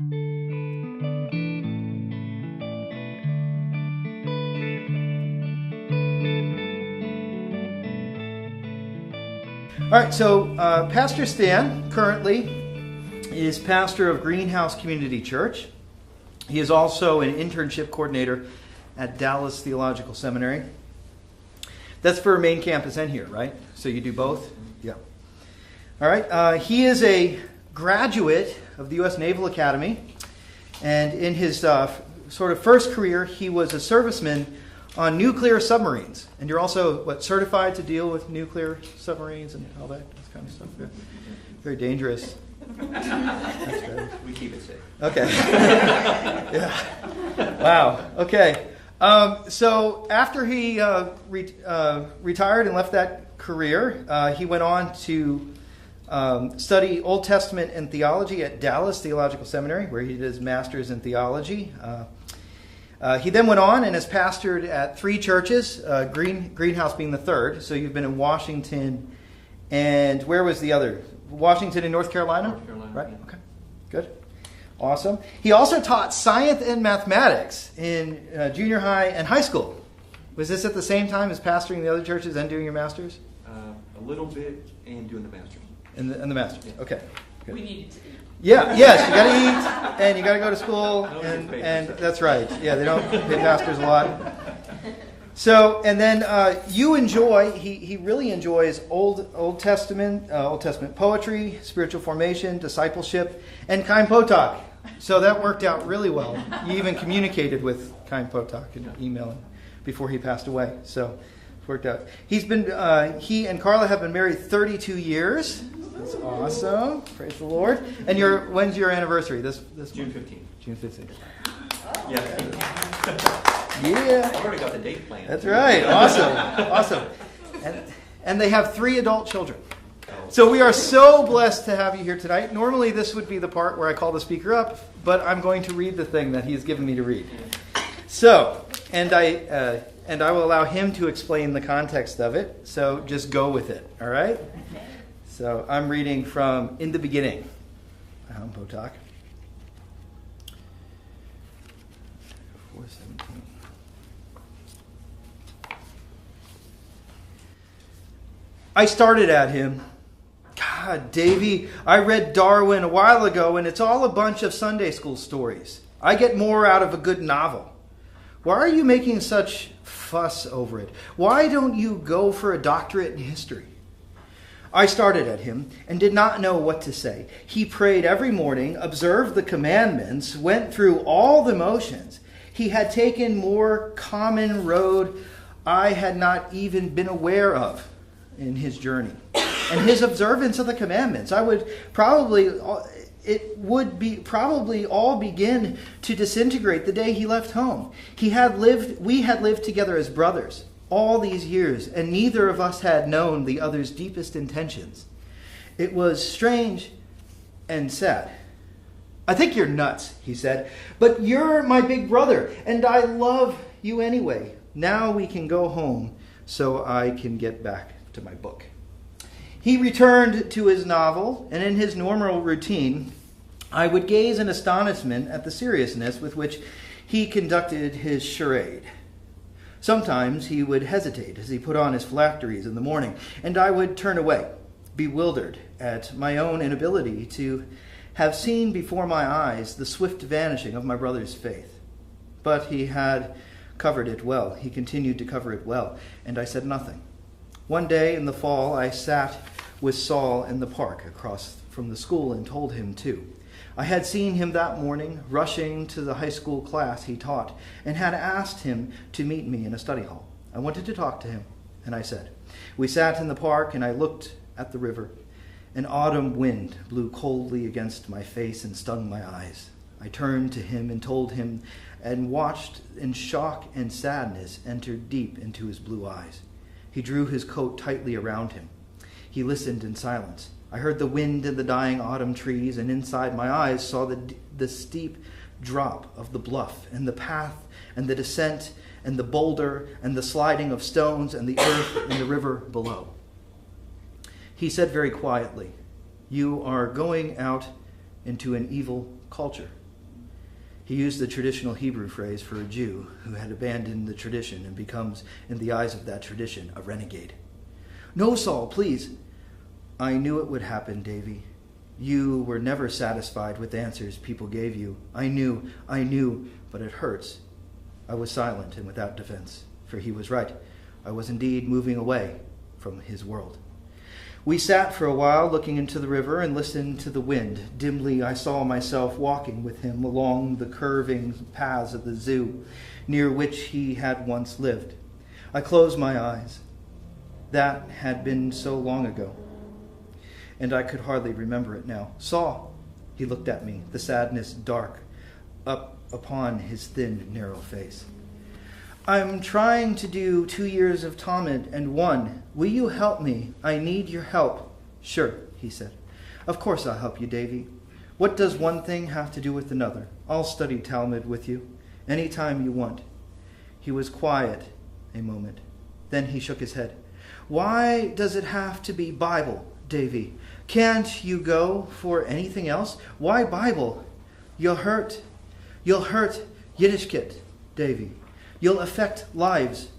All right, so Pastor Stan currently is pastor of Greenhouse Community Church. He is also an internship coordinator at Dallas Theological Seminary. That's for main campus and here, right? So you do both? Yeah. All right. He is a graduate of the U.S. Naval Academy. And in his sort of first career, he was a serviceman on nuclear submarines. And you're also, certified to deal with nuclear submarines and all that kind of stuff? Yeah. Very dangerous. That's good. We keep it safe. Okay. Yeah. Wow. Okay. So after he retired and left that career, he went on to study Old Testament and theology at Dallas Theological Seminary, where he did his master's in theology. He then went on and has pastored at 3 churches, Greenhouse being the third. So you've been in Washington, and where was the other? Washington and North Carolina? North Carolina. Right? Okay. Good. Awesome. He also taught science and mathematics in junior high and high school. Was this at the same time as pastoring the other churches and doing your master's? A little bit and doing the master's. And the master's. Yeah. Okay. Good. We needed to eat. Yeah, yes, you got to eat, and you got to go to school, and that's right. Yeah, they don't pay pastors a lot. So, and then you enjoy, he really enjoys Old Testament poetry, spiritual formation, discipleship, and Chaim Potok. So that worked out really well. You even communicated with Chaim Potok in email before he passed away. So it worked out. He and Carla have been married 32 years. That's awesome. Praise the Lord. And when's your anniversary? This June 15th. June 15th. Oh. Yeah. Yeah. I already got the date planned. That's right. Awesome. And they have 3 adult children. So we are so blessed to have you here tonight. Normally this would be the part where I call the speaker up, but I'm going to read the thing that he's given me to read. So, and I will allow him to explain the context of it. So just go with it. All right? So I'm reading from In the Beginning, Chaim Potok. 4:17. I started at him. God, Davey, I read Darwin a while ago, and it's all a bunch of Sunday school stories. I get more out of a good novel. Why are you making such fuss over it? Why don't you go for a doctorate in history? I started at him and did not know what to say. He prayed every morning, observed the commandments, went through all the motions. He had taken more common road I had not even been aware of in his journey. And his observance of the commandments, it would be probably all begin to disintegrate the day he left home. We had lived together as brothers all these years, and neither of us had known the other's deepest intentions. It was strange and sad. I think you're nuts, he said, but you're my big brother, and I love you anyway. Now we can go home so I can get back to my book. He returned to his novel, and in his normal routine, I would gaze in astonishment at the seriousness with which he conducted his charade. Sometimes he would hesitate as he put on his phylacteries in the morning, and I would turn away, bewildered at my own inability to have seen before my eyes the swift vanishing of my brother's faith. But he had covered it well. He continued to cover it well, and I said nothing. One day in the fall, I sat with Saul in the park across from the school and told him too. I had seen him that morning rushing to the high school class he taught and had asked him to meet me in a study hall. I wanted to talk to him, and I said. We sat in the park, and I looked at the river. An autumn wind blew coldly against my face and stung my eyes. I turned to him and told him, and watched in shock and sadness enter deep into his blue eyes. He drew his coat tightly around him. He listened in silence. I heard the wind in the dying autumn trees, and inside my eyes saw the steep drop of the bluff, and the path, and the descent, and the boulder, and the sliding of stones, and the earth in the river below. He said very quietly, "You are going out into an evil culture." He used the traditional Hebrew phrase for a Jew who had abandoned the tradition and becomes, in the eyes of that tradition, a renegade. "No, Saul, please." "I knew it would happen, Davy. You were never satisfied with answers people gave you. I knew, but it hurts." I was silent and without defense, for he was right. I was indeed moving away from his world. We sat for a while looking into the river and listened to the wind. Dimly I saw myself walking with him along the curving paths of the zoo, near which he had once lived. I closed my eyes. That had been so long ago, and I could hardly remember it now. "Saul," he looked at me, the sadness dark up upon his thin, narrow face. "I'm trying to do 2 years of Talmud and 1. Will you help me? I need your help." "Sure," he said. "Of course I'll help you, Davy. What does one thing have to do with another? I'll study Talmud with you, any time you want." He was quiet a moment. Then he shook his head. "Why does it have to be Bible, Davy? Can't you go for anything else? Why Bible? You'll hurt Yiddishkeit, Davy. You'll affect lives."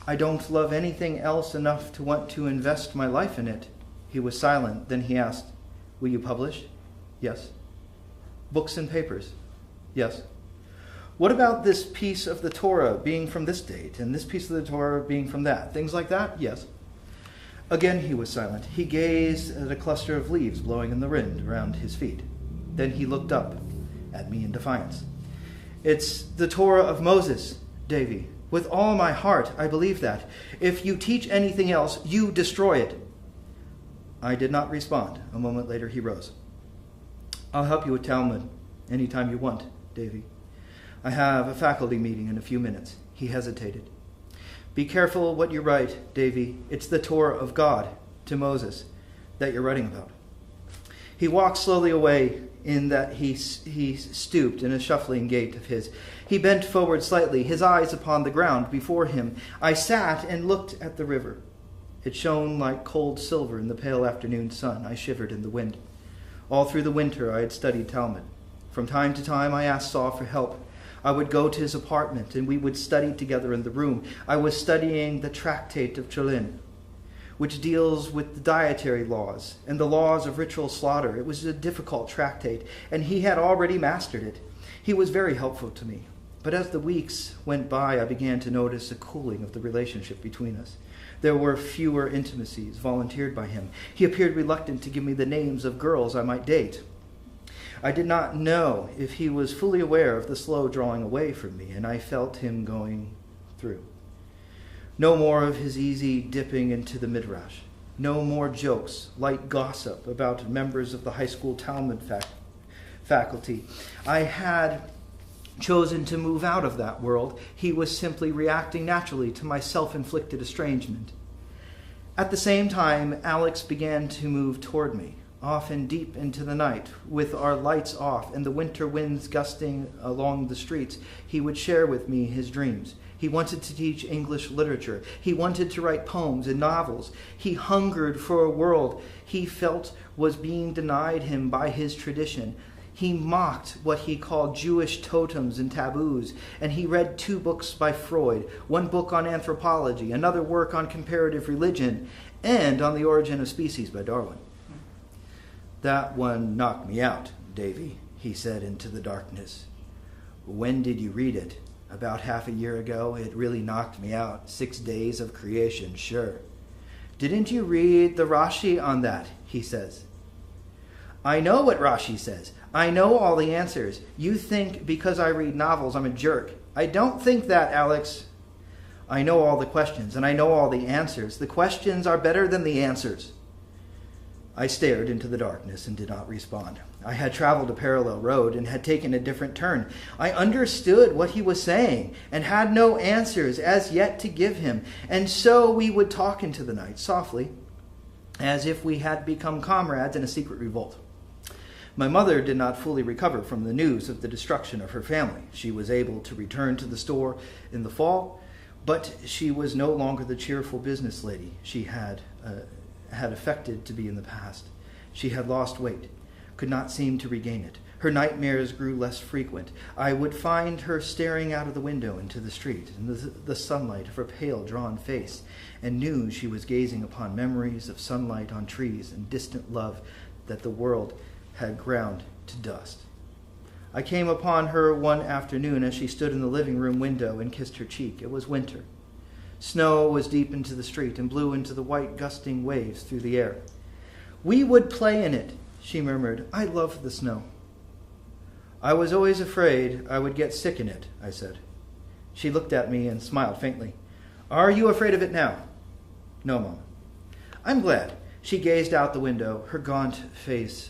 "I don't love anything else enough to want to invest my life in it." He was silent. Then he asked, "Will you publish?" "Yes." "Books and papers?" "Yes." "What about this piece of the Torah being from this date, and this piece of the Torah being from that? Things like that?" "Yes." Again he was silent. He gazed at a cluster of leaves blowing in the wind around his feet. Then he looked up at me in defiance. "It's the Torah of Moses, Davy. With all my heart, I believe that. If you teach anything else, you destroy it." I did not respond. A moment later he rose. "I'll help you with Talmud any time you want, Davy. I have a faculty meeting in a few minutes." He hesitated. "Be careful what you write, Davy. It's the Torah of God to Moses that you're writing about." He walked slowly away, in that he stooped in a shuffling gait of his. He bent forward slightly, his eyes upon the ground before him. I sat and looked at the river. It shone like cold silver in the pale afternoon sun. I shivered in the wind. All through the winter I had studied Talmud. From time to time I asked Saul for help. I would go to his apartment and we would study together in the room. I was studying the Tractate of Cholin, which deals with the dietary laws and the laws of ritual slaughter. It was a difficult tractate, and he had already mastered it. He was very helpful to me. But as the weeks went by, I began to notice a cooling of the relationship between us. There were fewer intimacies volunteered by him. He appeared reluctant to give me the names of girls I might date. I did not know if he was fully aware of the slow drawing away from me, and I felt him going through. No more of his easy dipping into the midrash. No more jokes, light gossip about members of the high school Talmud faculty. I had chosen to move out of that world. He was simply reacting naturally to my self-inflicted estrangement. At the same time, Alex began to move toward me, often deep into the night, with our lights off and the winter winds gusting along the streets. He would share with me his dreams. He wanted to teach English literature. He wanted to write poems and novels. He hungered for a world he felt was being denied him by his tradition. He mocked what he called Jewish totems and taboos, and he read 2 books by Freud, 1 book on anthropology, another work on comparative religion, and on the origin of species by Darwin. "That one knocked me out, Davy," he said into the darkness. "When did you read it?" "About half a year ago. It really knocked me out. 6 days of creation, sure." "Didn't you read the Rashi on that?" he says. "I know what Rashi says. I know all the answers. You think because I read novels I'm a jerk. I don't think that, Alex. I know all the questions, and I know all the answers. The questions are better than the answers." I stared into the darkness and did not respond. I had traveled a parallel road and had taken a different turn. I understood what he was saying and had no answers as yet to give him. And so we would talk into the night, softly, as if we had become comrades in a secret revolt. My mother did not fully recover from the news of the destruction of her family. She was able to return to the store in the fall, but she was no longer the cheerful business lady she had affected to be in the past. She had lost weight, could not seem to regain it. Her nightmares grew less frequent. I would find her staring out of the window into the street in the sunlight of her pale, drawn face, and knew she was gazing upon memories of sunlight on trees and distant love that the world had ground to dust. I came upon her one afternoon as she stood in the living room window and kissed her cheek. It was winter. Snow was deep into the street and blew into the white gusting waves through the air. "We would play in it," she murmured. "I love the snow." "I was always afraid I would get sick in it," I said. She looked at me and smiled faintly. "Are you afraid of it now?" "No, Mom." "I'm glad." She gazed out the window, her gaunt face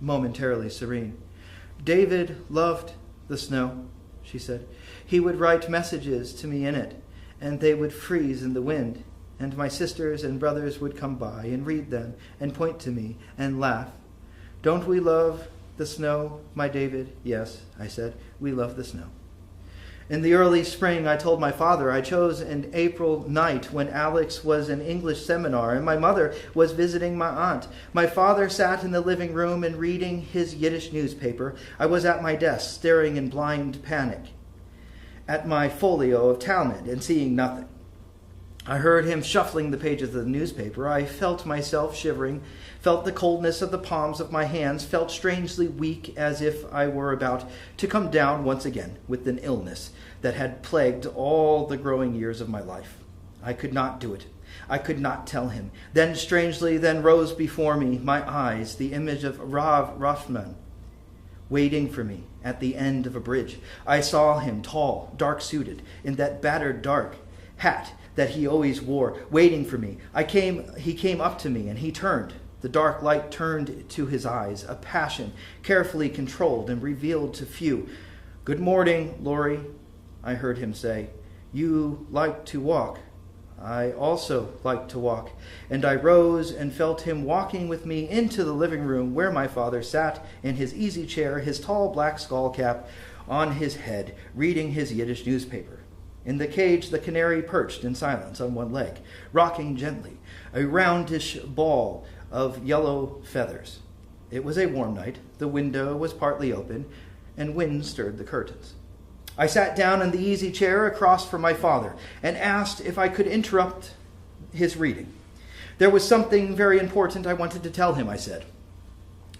momentarily serene. "David loved the snow," she said. "He would write messages to me in it, and they would freeze in the wind, and my sisters and brothers would come by and read them and point to me and laugh. Don't we love the snow, my David?" "Yes," I said, "we love the snow." In the early spring, I told my father I chose an April night when Alex was in English seminar and my mother was visiting my aunt. My father sat in the living room and reading his Yiddish newspaper. I was at my desk, staring in blind panic at my folio of Talmud and seeing nothing. I heard him shuffling the pages of the newspaper. I felt myself shivering, felt the coldness of the palms of my hands, felt strangely weak, as if I were about to come down once again with an illness that had plagued all the growing years of my life. I could not do it. I could not tell him. Then strangely rose before me, my eyes, the image of Rav Rothman, waiting for me at the end of a bridge. I saw him, tall, dark-suited, in that battered dark hat that he always wore, waiting for me. He came up to me and he turned. The dark light turned to his eyes, a passion carefully controlled and revealed to few. "Good morning, Laurie," I heard him say. "You like to walk. I also like to walk." And I rose and felt him walking with me into the living room where my father sat in his easy chair, his tall black skull cap on his head, reading his Yiddish newspaper. In the cage, the canary perched in silence on one leg, rocking gently, a roundish ball of yellow feathers. It was a warm night. The window was partly open, and wind stirred the curtains. I sat down in the easy chair across from my father and asked if I could interrupt his reading. There was something very important I wanted to tell him, I said.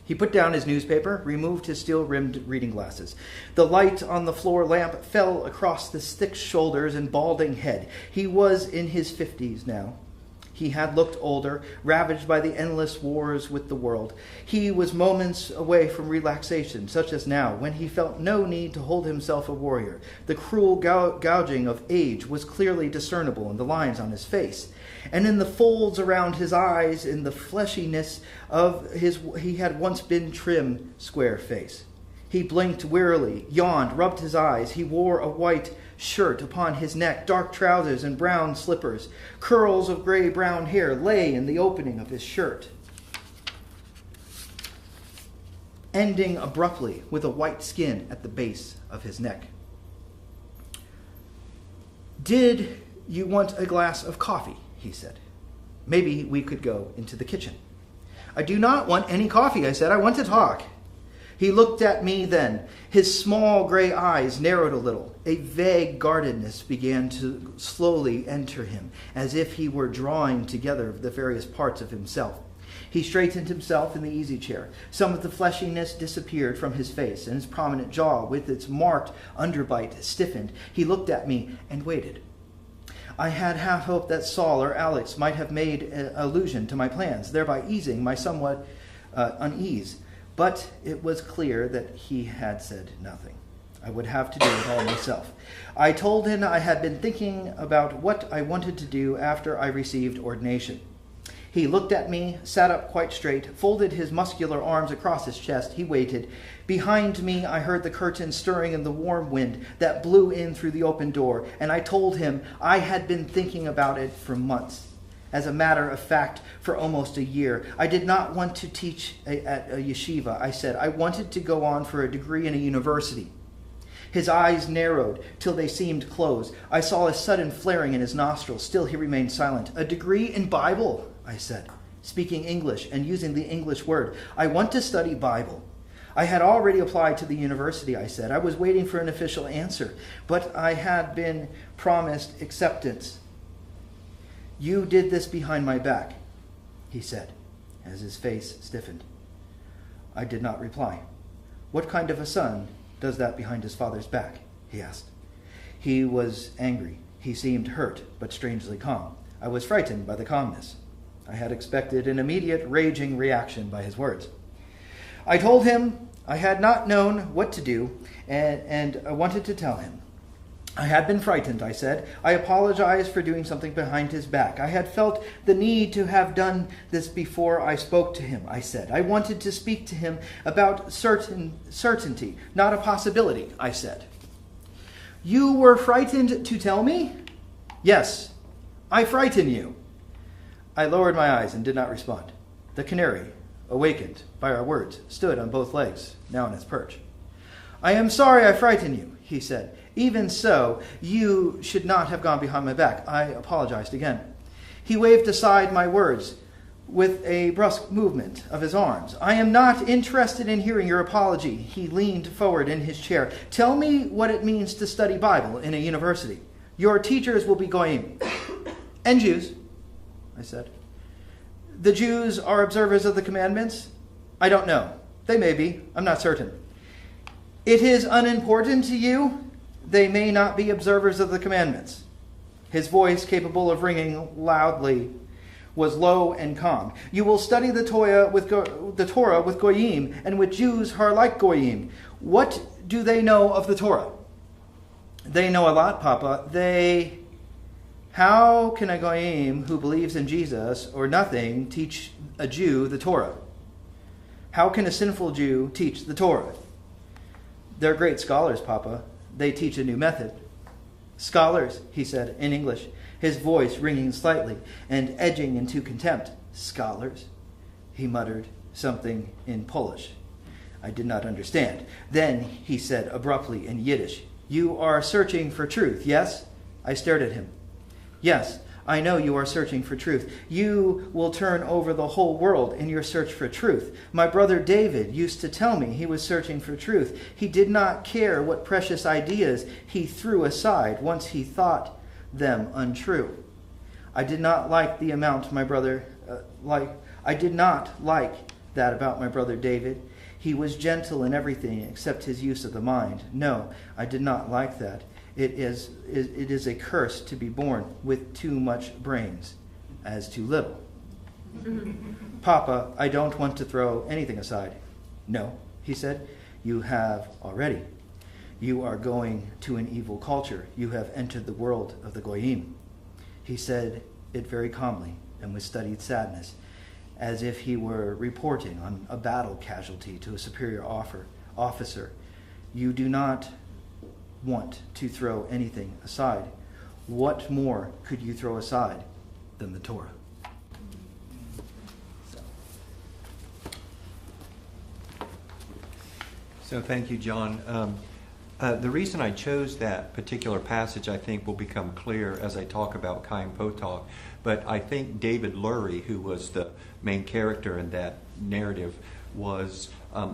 He put down his newspaper, removed his steel-rimmed reading glasses. The light on the floor lamp fell across his thick shoulders and balding head. He was in his 50s now. He had looked older, ravaged by the endless wars with the world. He was moments away from relaxation, such as now, when he felt no need to hold himself a warrior. The cruel gouging of age was clearly discernible in the lines on his face, and in the folds around his eyes, in the fleshiness of he had once been trim, square face. He blinked wearily, yawned, rubbed his eyes. He wore a white shirt upon his neck, dark trousers and brown slippers. Curls of gray-brown hair lay in the opening of his shirt, ending abruptly with a white skin at the base of his neck. "Did you want a glass of coffee?" he said. "Maybe we could go into the kitchen." "I do not want any coffee," I said. "I want to talk." He looked at me then. His small gray eyes narrowed a little. A vague guardedness began to slowly enter him, as if he were drawing together the various parts of himself. He straightened himself in the easy chair. Some of the fleshiness disappeared from his face, and his prominent jaw, with its marked underbite, stiffened. He looked at me and waited. I had half hoped that Saul or Alex might have made allusion to my plans, thereby easing my somewhat unease. But it was clear that he had said nothing. I would have to do it all myself. I told him I had been thinking about what I wanted to do after I received ordination. He looked at me, sat up quite straight, folded his muscular arms across his chest. He waited. Behind me, I heard the curtain stirring in the warm wind that blew in through the open door, and I told him I had been thinking about it for months. As a matter of fact, for almost a year. I did not want to teach at a yeshiva, I said. I wanted to go on for a degree in a university. His eyes narrowed till they seemed closed. I saw a sudden flaring in his nostrils. Still he remained silent. "A degree in Bible," I said, speaking English and using the English word. "I want to study Bible. I had already applied to the university, I said. I was waiting for an official answer, but I had been promised acceptance. You did this behind my back, he said, as his face stiffened. I did not reply. What kind of a son does that behind his father's back? He asked. He was angry. He seemed hurt, but strangely calm. I was frightened by the calmness. I had expected an immediate raging reaction by his words. I told him I had not known what to do, and I wanted to tell him. I had been frightened, I said. I apologized for doing something behind his back. I had felt the need to have done this before I spoke to him, I said. I wanted to speak to him about certainty, not a possibility, I said. You were frightened to tell me? Yes, I frighten you. I lowered my eyes and did not respond. The canary, awakened by our words, stood on both legs, now on its perch. I am sorry I frightened you, he said. Even so, you should not have gone behind my back. I apologized again. He waved aside my words with a brusque movement of his arms. I am not interested in hearing your apology. He leaned forward in his chair. Tell me what it means to study Bible in a university. Your teachers will be goyim. And Jews, I said. The Jews are observers of the commandments? I don't know. They may be. I'm not certain. It is unimportant to you? They may not be observers of the commandments. His voice, capable of ringing loudly, was low and calm. You will study the Torah with goyim, and with Jews who are like goyim. What do they know of the Torah? They know a lot, Papa. How can a goyim who believes in Jesus or nothing teach a Jew the Torah? How can a sinful Jew teach the Torah? They're great scholars, Papa. They teach a new method. Scholars, he said in English, his voice ringing slightly and edging into contempt. Scholars, he muttered something in Polish. I did not understand. Then he said abruptly in Yiddish, You are searching for truth, yes? I stared at him. Yes, I know you are searching for truth. You will turn over the whole world in your search for truth. My brother David used to tell me he was searching for truth. He did not care what precious ideas he threw aside once he thought them untrue. I did not like the amount my brother I did not like that about my brother David. He was gentle in everything except his use of the mind. No, I did not like that. It is a curse to be born with too much brains as too little. Papa, I don't want to throw anything aside. No, he said, you have already. You are going to an evil culture. You have entered the world of the goyim. He said it very calmly and with studied sadness, as if he were reporting on a battle casualty to a superior officer. You do not want to throw anything aside. What more could you throw aside than the Torah? So thank you, John. The reason I chose that particular passage, I think, will become clear as I talk about Chaim Potok. But I think David Lurie, who was the main character in that narrative, was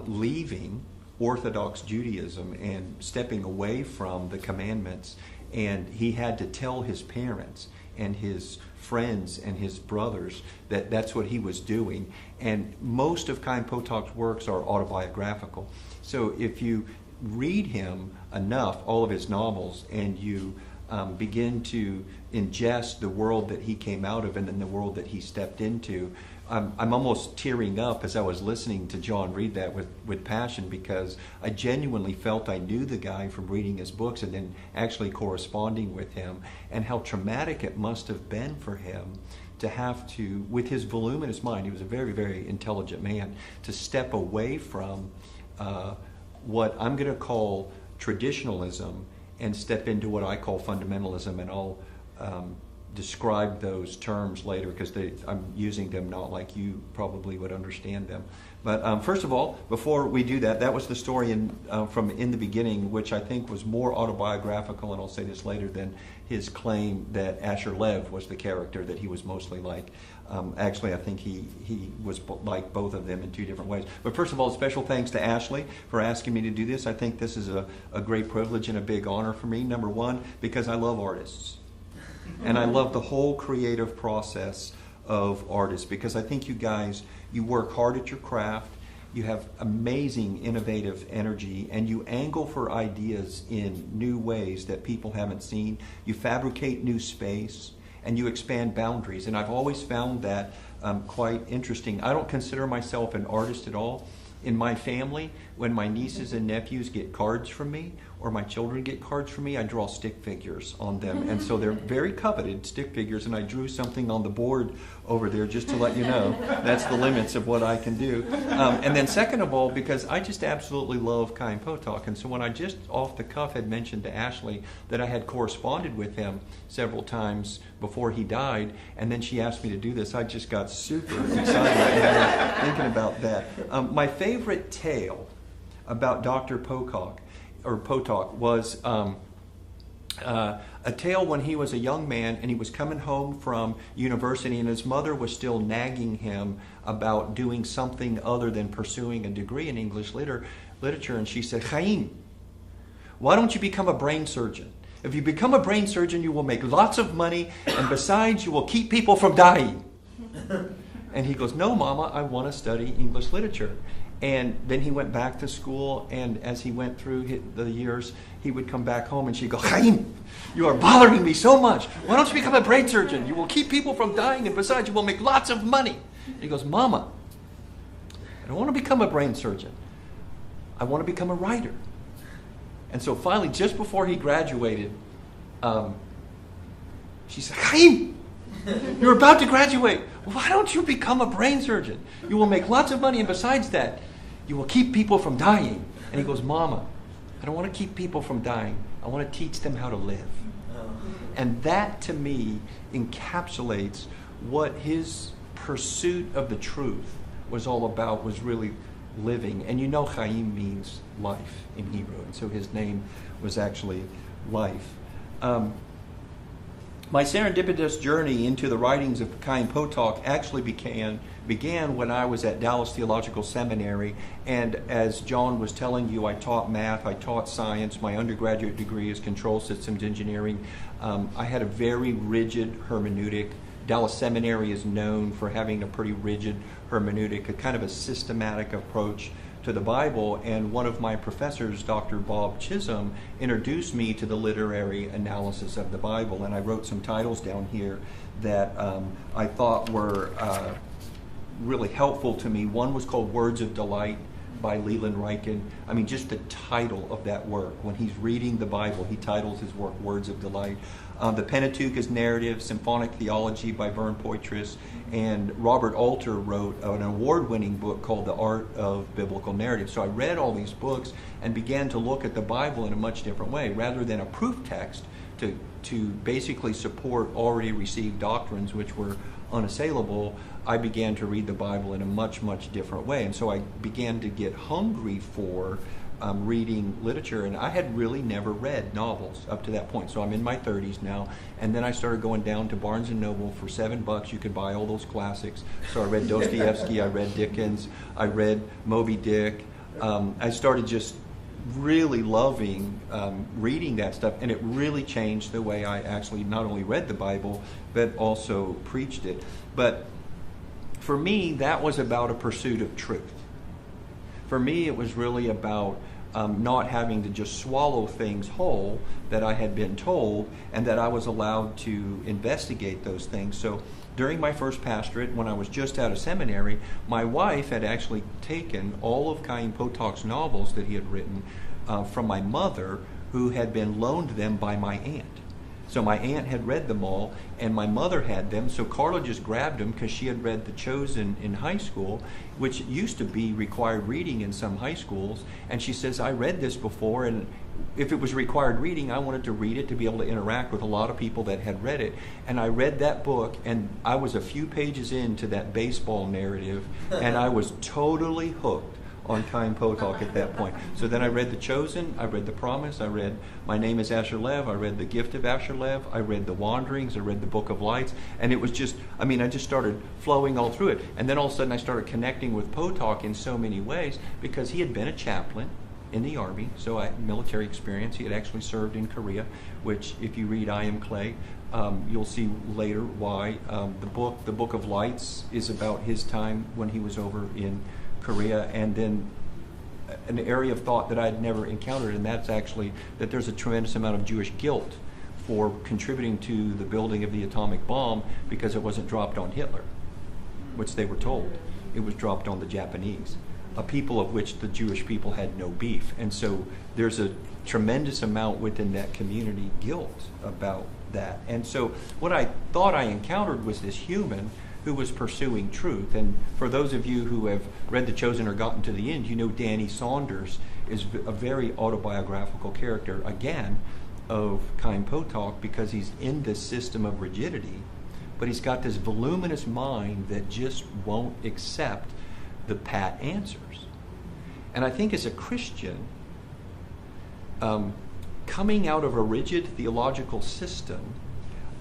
leaving Orthodox Judaism and stepping away from the commandments. And he had to tell his parents and his friends and his brothers that that's what he was doing. And most of Chaim Potok's works are autobiographical. So if you read him enough, all of his novels, and you begin to ingest the world that he came out of and then the world that he stepped into, I'm almost tearing up as I was listening to John read that with passion, because I genuinely felt I knew the guy from reading his books and then actually corresponding with him, and how traumatic it must have been for him to have to, with his voluminous mind, he was a very, very intelligent man, to step away from what I'm going to call traditionalism and step into what I call fundamentalism. And I'll describe those terms later, because I'm using them not like you probably would understand them. But first of all, before we do that, that was the story from In the Beginning, which I think was more autobiographical, and I'll say this later, than his claim that Asher Lev was the character that he was mostly like. Actually, I think he was like both of them in two different ways. But first of all, special thanks to Ashley for asking me to do this. I think this is a great privilege and a big honor for me. Number one, because I love artists. And I love the whole creative process of artists, because I think you guys, you work hard at your craft, you have amazing innovative energy, and you angle for ideas in new ways that people haven't seen. You fabricate new space, and you expand boundaries. And I've always found that quite interesting. I don't consider myself an artist at all. In my family, when my nieces and nephews get cards from me, or my children get cards from me, I draw stick figures on them. And so they're very coveted stick figures, and I drew something on the board over there just to let you know that's the limits of what I can do. And then second of all, because I just absolutely love Chaim Potok. And so when I just off the cuff had mentioned to Ashley that I had corresponded with him several times before he died, and then she asked me to do this, I just got super excited thinking about that. My favorite tale about Dr. Potok was a tale when he was a young man and he was coming home from university, and his mother was still nagging him about doing something other than pursuing a degree in English literature. And she said, "Chaim, why don't you become a brain surgeon? If you become a brain surgeon, you will make lots of money, and besides, you will keep people from dying." And he goes, "No, Mama, I want to study English literature." And then he went back to school, and as he went through the years, he would come back home and she'd go, "Chaim, you are bothering me so much. Why don't you become a brain surgeon? You will keep people from dying, and besides, you will make lots of money." And he goes, "Mama, I don't want to become a brain surgeon. I want to become a writer." And so finally, just before he graduated, she said, "Chaim, you're about to graduate. Why don't you become a brain surgeon? You will make lots of money, and besides that, you will keep people from dying." And he goes, "Mama, I don't want to keep people from dying. I want to teach them how to live." And that, to me, encapsulates what his pursuit of the truth was all about, was really living. And you know Chaim means life in Hebrew, and so his name was actually life. My serendipitous journey into the writings of Chaim Potok actually began when I was at Dallas Theological Seminary, and as John was telling you, I taught math, I taught science. My undergraduate degree is control systems engineering. I had a very rigid hermeneutic. Dallas Seminary is known for having a pretty rigid hermeneutic, a kind of a systematic approach to the Bible, and one of my professors, Dr. Bob Chisholm, introduced me to the literary analysis of the Bible, and I wrote some titles down here that I thought were really helpful to me. One was called Words of Delight by Leland Ryken. I mean, just the title of that work. When he's reading the Bible, he titles his work Words of Delight. The Pentateuch is Narrative, Symphonic Theology by Vern Poitras, and Robert Alter wrote an award-winning book called The Art of Biblical Narrative. So I read all these books and began to look at the Bible in a much different way. Rather than a proof text to basically support already received doctrines which were unassailable, I began to read the Bible in a much, much different way. And so I began to get hungry for reading literature, and I had really never read novels up to that point. So I'm in my 30s now, and then I started going down to Barnes & Noble. For $7 you could buy all those classics. So I read Dostoevsky, I read Dickens, I read Moby Dick. I started just really loving reading that stuff, and it really changed the way I actually not only read the Bible, but also preached it. But for me, that was about a pursuit of truth. For me, it was really about not having to just swallow things whole that I had been told, and that I was allowed to investigate those things. So during my first pastorate, when I was just out of seminary, my wife had actually taken all of Chaim Potok's novels that he had written from my mother, who had been loaned them by my aunt. So my aunt had read them all, and my mother had them, so Carla just grabbed them because she had read The Chosen in high school, which used to be required reading in some high schools, and she says, "I read this before, and if it was required reading, I wanted to read it to be able to interact with a lot of people that had read it." And I read that book, and I was a few pages into that baseball narrative, and I was totally hooked on Chaim Potok at that point. So then I read The Chosen, I read The Promise, I read My Name is Asher Lev, I read The Gift of Asher Lev, I read The Wanderings, I read The Book of Lights, and it was just, I just started flowing all through it. And then all of a sudden I started connecting with Potok in so many ways because he had been a chaplain in the Army, so I had military experience. He had actually served in Korea, which if you read I Am Clay, you'll see later why. The Book of Lights is about his time when he was over in Korea, and then an area of thought that I'd never encountered, and that's actually that there's a tremendous amount of Jewish guilt for contributing to the building of the atomic bomb because it wasn't dropped on Hitler, which they were told. It was dropped on the Japanese, a people of which the Jewish people had no beef. And so there's a tremendous amount within that community guilt about that. And so what I thought I encountered was this human who was pursuing truth. And for those of you who have read The Chosen or gotten to the end, you know Danny Saunders is a very autobiographical character, again, of Chaim Potok, because he's in this system of rigidity, but he's got this voluminous mind that just won't accept the pat answers. And I think as a Christian, coming out of a rigid theological system,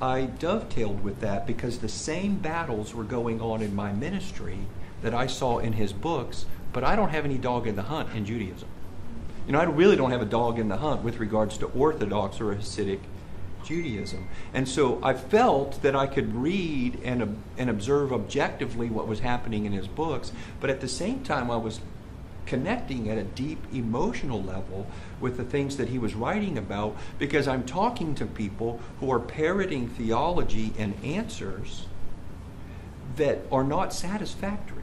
I dovetailed with that because the same battles were going on in my ministry that I saw in his books, but I don't have any dog in the hunt in Judaism. I really don't have a dog in the hunt with regards to Orthodox or Hasidic Judaism. And so I felt that I could read and observe objectively what was happening in his books, but at the same time I was connecting at a deep emotional level with the things that he was writing about, because I'm talking to people who are parroting theology and answers that are not satisfactory.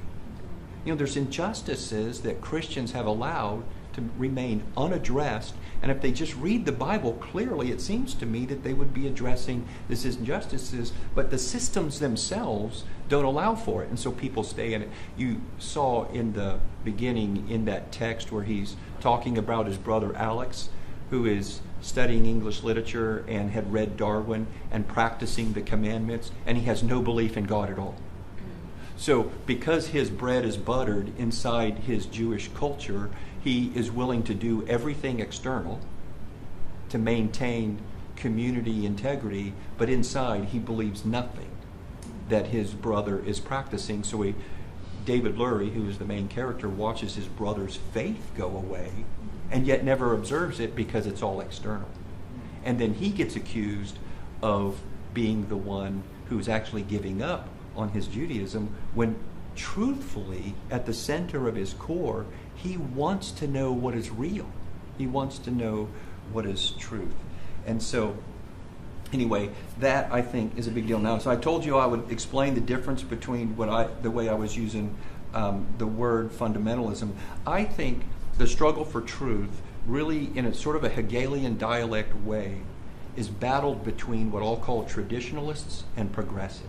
There's injustices that Christians have allowed to remain unaddressed, and if they just read the Bible clearly, it seems to me that they would be addressing these injustices, but the systems themselves don't allow for it, and so people stay in it. You saw in the beginning in that text where he's talking about his brother Alex, who is studying English literature and had read Darwin and practicing the commandments, and he has no belief in God at all. So because his bread is buttered inside his Jewish culture, he is willing to do everything external to maintain community integrity, but inside he believes nothing that his brother is practicing. So David Lurie, who is the main character, watches his brother's faith go away and yet never observes it because it's all external. And then he gets accused of being the one who's actually giving up on his Judaism, when truthfully, at the center of his core, he wants to know what is real. He wants to know what is truth. And so, anyway, that I think is a big deal now. So I told you I would explain the difference between the way I was using the word fundamentalism. I think the struggle for truth, really in a sort of a Hegelian dialect way, is battled between what I'll call traditionalists and progressives.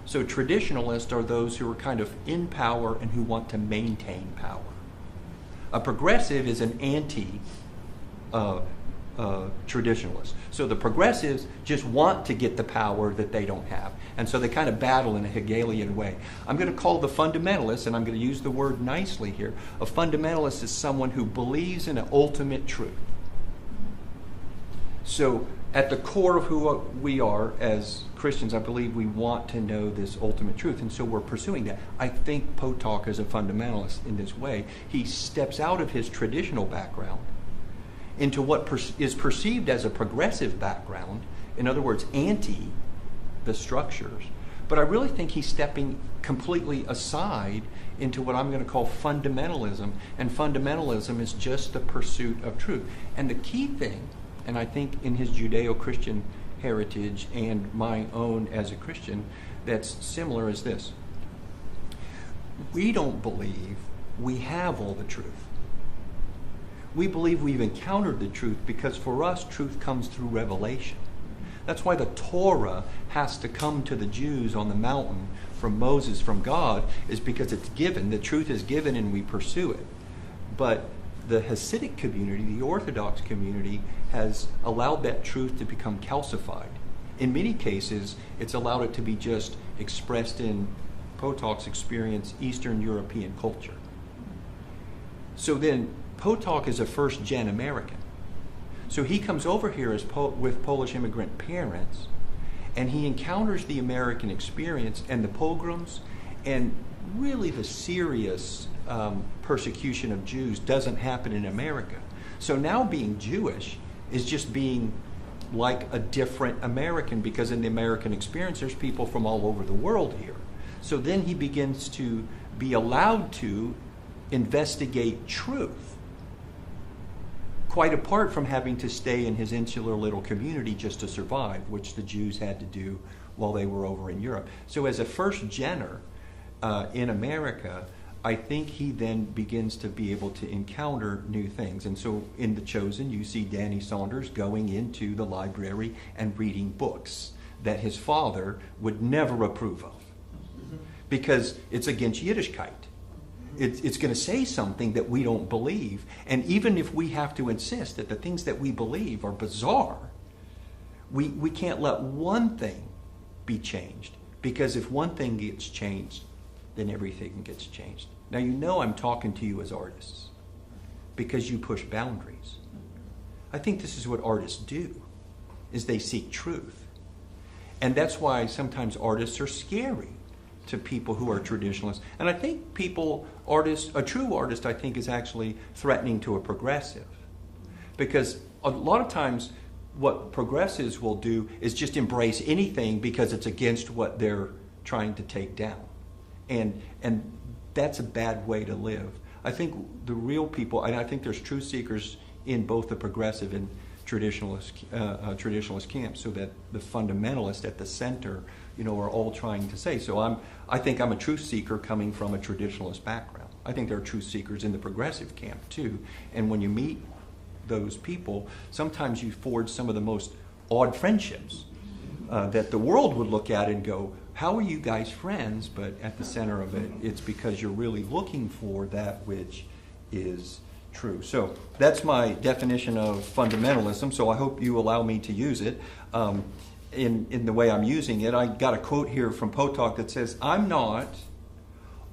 So traditionalists are those who are kind of in power and who want to maintain power. A progressive is an anti-traditionalist. So the progressives just want to get the power that they don't have. And so they kind of battle in a Hegelian way. I'm going to call the fundamentalist, and I'm going to use the word nicely here, a fundamentalist is someone who believes in an ultimate truth. So at the core of who we are as Christians, I believe we want to know this ultimate truth, and so we're pursuing that. I think Potok is a fundamentalist in this way. He steps out of his traditional background into what is perceived as a progressive background, in other words, anti the structures. But I really think he's stepping completely aside into what I'm going to call fundamentalism, and fundamentalism is just the pursuit of truth. And the key thing, and I think in his Judeo-Christian heritage and my own as a Christian, that's similar is this. We don't believe we have all the truth. We believe we've encountered the truth because for us, truth comes through revelation. That's why the Torah has to come to the Jews on the mountain from Moses, from God, is because it's given. The truth is given and we pursue it. But the Hasidic community, the Orthodox community, has allowed that truth to become calcified. In many cases, it's allowed it to be just expressed in Potok's experience, Eastern European culture. So then Potok is a first-gen American. So he comes over here as with Polish immigrant parents, and he encounters the American experience and the pogroms, and really the serious persecution of Jews doesn't happen in America. So now being Jewish is just being like a different American, because in the American experience there's people from all over the world here. So then he begins to be allowed to investigate truth, quite apart from having to stay in his insular little community just to survive, which the Jews had to do while they were over in Europe. So as a first-gener in America, I think he then begins to be able to encounter new things. And so in The Chosen, you see Danny Saunders going into the library and reading books that his father would never approve of, because it's against Yiddishkeit. It's going to say something that we don't believe. And even if we have to insist that the things that we believe are bizarre, we can't let one thing be changed. Because if one thing gets changed, then everything gets changed. Now, you know I'm talking to you as artists, because you push boundaries. I think this is what artists do, is they seek truth. And that's why sometimes artists are scary to people who are traditionalists. And I think a true artist, I think, is actually threatening to a progressive. Because a lot of times what progressives will do is just embrace anything because it's against what they're trying to take down. And that's a bad way to live. I think the real people, and I think there's truth seekers in both the progressive and traditionalist camps, so that the fundamentalists at the center, are all trying to say. So I think I'm a truth seeker coming from a traditionalist background. I think there are truth seekers in the progressive camp too. And when you meet those people, sometimes you forge some of the most odd friendships that the world would look at and go, how are you guys friends? But at the center of it, it's because you're really looking for that which is true. So that's my definition of fundamentalism. So I hope you allow me to use it in the way I'm using it. I got a quote here from Potok that says, "I'm not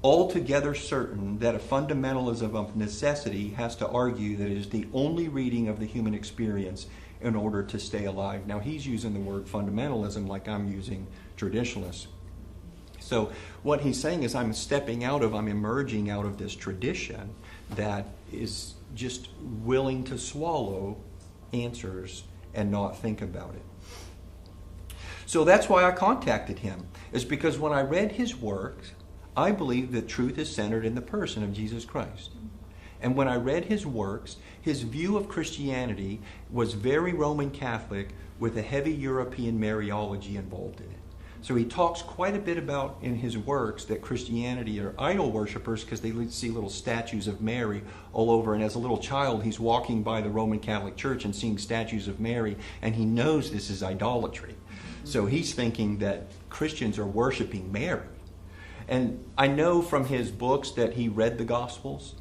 altogether certain that a fundamentalism of necessity has to argue that it is the only reading of the human experience in order to stay alive." Now he's using the word fundamentalism like I'm using traditionalist. So what he's saying is I'm emerging out of this tradition that is just willing to swallow answers and not think about it. So that's why I contacted him, is because when I read his works, I believe that truth is centered in the person of Jesus Christ. And when I read his works, his view of Christianity was very Roman Catholic with a heavy European Mariology involved in it. So he talks quite a bit about in his works that Christianity are idol worshippers because they see little statues of Mary all over. And as a little child, he's walking by the Roman Catholic Church and seeing statues of Mary, and he knows this is idolatry. So he's thinking that Christians are worshiping Mary. And I know from his books that he read the Gospels.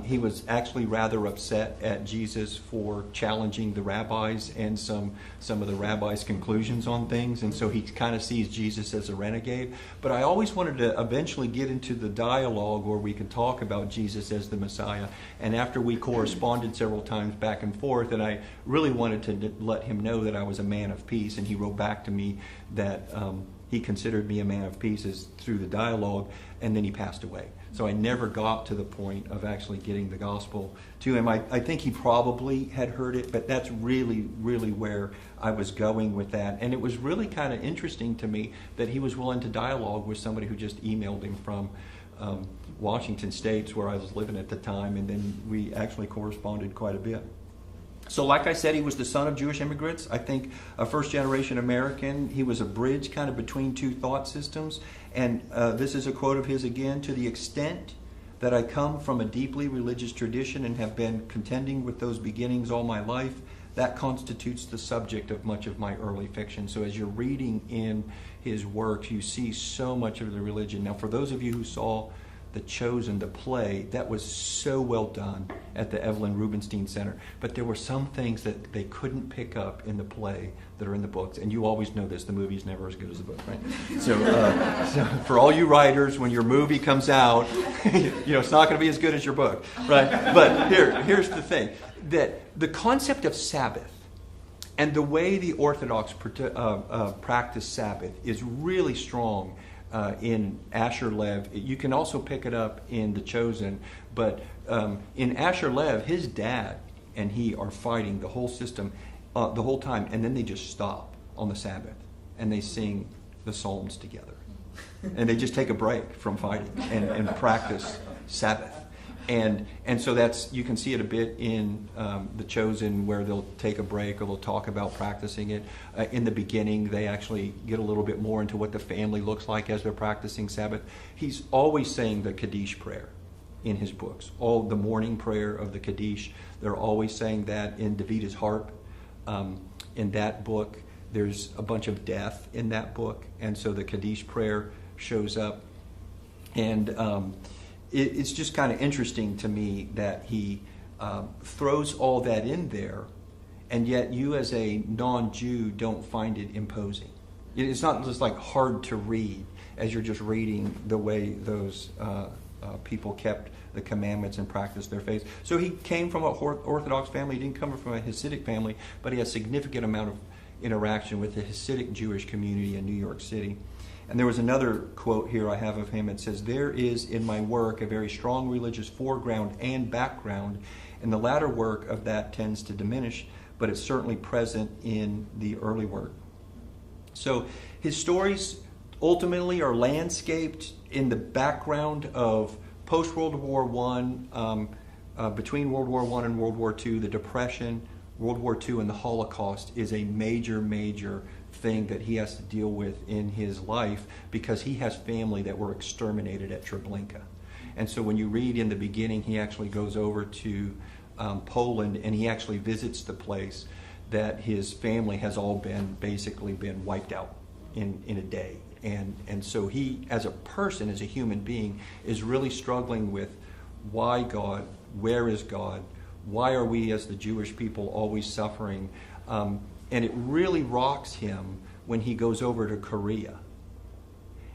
He was actually rather upset at Jesus for challenging the rabbis and some of the rabbis' conclusions on things, and so he kind of sees Jesus as a renegade. But I always wanted to eventually get into the dialogue where we could talk about Jesus as the Messiah. And after we corresponded several times back and forth, and I really wanted to let him know that I was a man of peace, and he wrote back to me that he considered me a man of peace through the dialogue, and then he passed away. So I never got to the point of actually getting the gospel to him. I think he probably had heard it, but that's really, really where I was going with that. And it was really kind of interesting to me that he was willing to dialogue with somebody who just emailed him from Washington State, where I was living at the time, and then we actually corresponded quite a bit. So like I said, he was the son of Jewish immigrants. I think a first-generation American. He was a bridge kind of between two thought systems. And this is a quote of his again: "To the extent that I come from a deeply religious tradition and have been contending with those beginnings all my life, that constitutes the subject of much of my early fiction." So as you're reading in his work, you see so much of the religion. Now, for those of you who saw The Chosen, the play, that was so well done at the Evelyn Rubinstein Center. But there were some things that they couldn't pick up in the play that are in the books. And you always know this, the movie's never as good as the book, right? So for all you writers, when your movie comes out, it's not going to be as good as your book, right? But here's the thing, that the concept of Sabbath and the way the Orthodox practice Sabbath is really strong in Asher Lev. You can also pick it up in The Chosen, but in Asher Lev, his dad and he are fighting the whole system the whole time, and then they just stop on the Sabbath and they sing the Psalms together, and they just take a break from fighting and practice Sabbath. And so you can see it a bit in The Chosen, where they'll take a break or they'll talk about practicing it. In the beginning, they actually get a little bit more into what the family looks like as they're practicing Sabbath. He's always saying the Kaddish prayer in his books. All the morning prayer of the Kaddish, they're always saying that in Davida's Harp. In that book, there's a bunch of death in that book, and so the Kaddish prayer shows up. And it's just kind of interesting to me that he throws all that in there, and yet you as a non-Jew don't find it imposing. It's not just like hard to read as you're just reading the way those people kept the commandments and practiced their faith. So he came from an Orthodox family. He didn't come from a Hasidic family, but he had a significant amount of interaction with the Hasidic Jewish community in New York City. And there was another quote here I have of him. It says, "There is in my work a very strong religious foreground and background, and the latter work of that tends to diminish, but it's certainly present in the early work." So his stories ultimately are landscaped in the background of post-World War I, between World War I and World War II, the Depression, World War II, and the Holocaust is a major, major thing that he has to deal with in his life, because he has family that were exterminated at Treblinka. And so when you read in the beginning, he actually goes over to Poland, and he actually visits the place that his family has all basically been wiped out in a day. And so he, as a person, as a human being, is really struggling with why God, where is God, why are we as the Jewish people always suffering? And it really rocks him when he goes over to Korea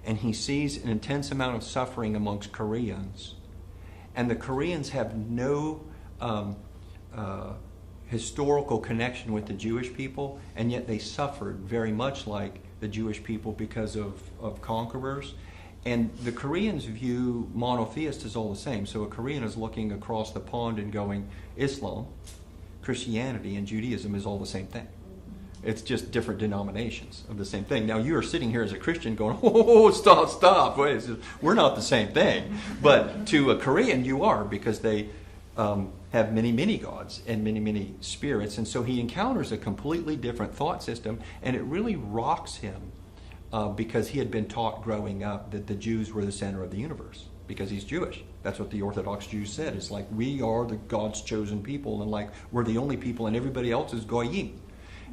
and he sees an intense amount of suffering amongst Koreans. And the Koreans have no historical connection with the Jewish people, and yet they suffered very much like the Jewish people because of conquerors. And the Koreans view monotheists as all the same. So a Korean is looking across the pond and going, Islam, Christianity, and Judaism is all the same thing. It's just different denominations of the same thing. Now you are sitting here as a Christian going, oh, stop. Wait, we're not the same thing. But to a Korean, you are, because they have many, many gods and many, many spirits. And so he encounters a completely different thought system, and it really rocks him because he had been taught growing up that the Jews were the center of the universe because he's Jewish. That's what the Orthodox Jews said. It's like, we are the God's chosen people, and like we're the only people, and everybody else is goyim.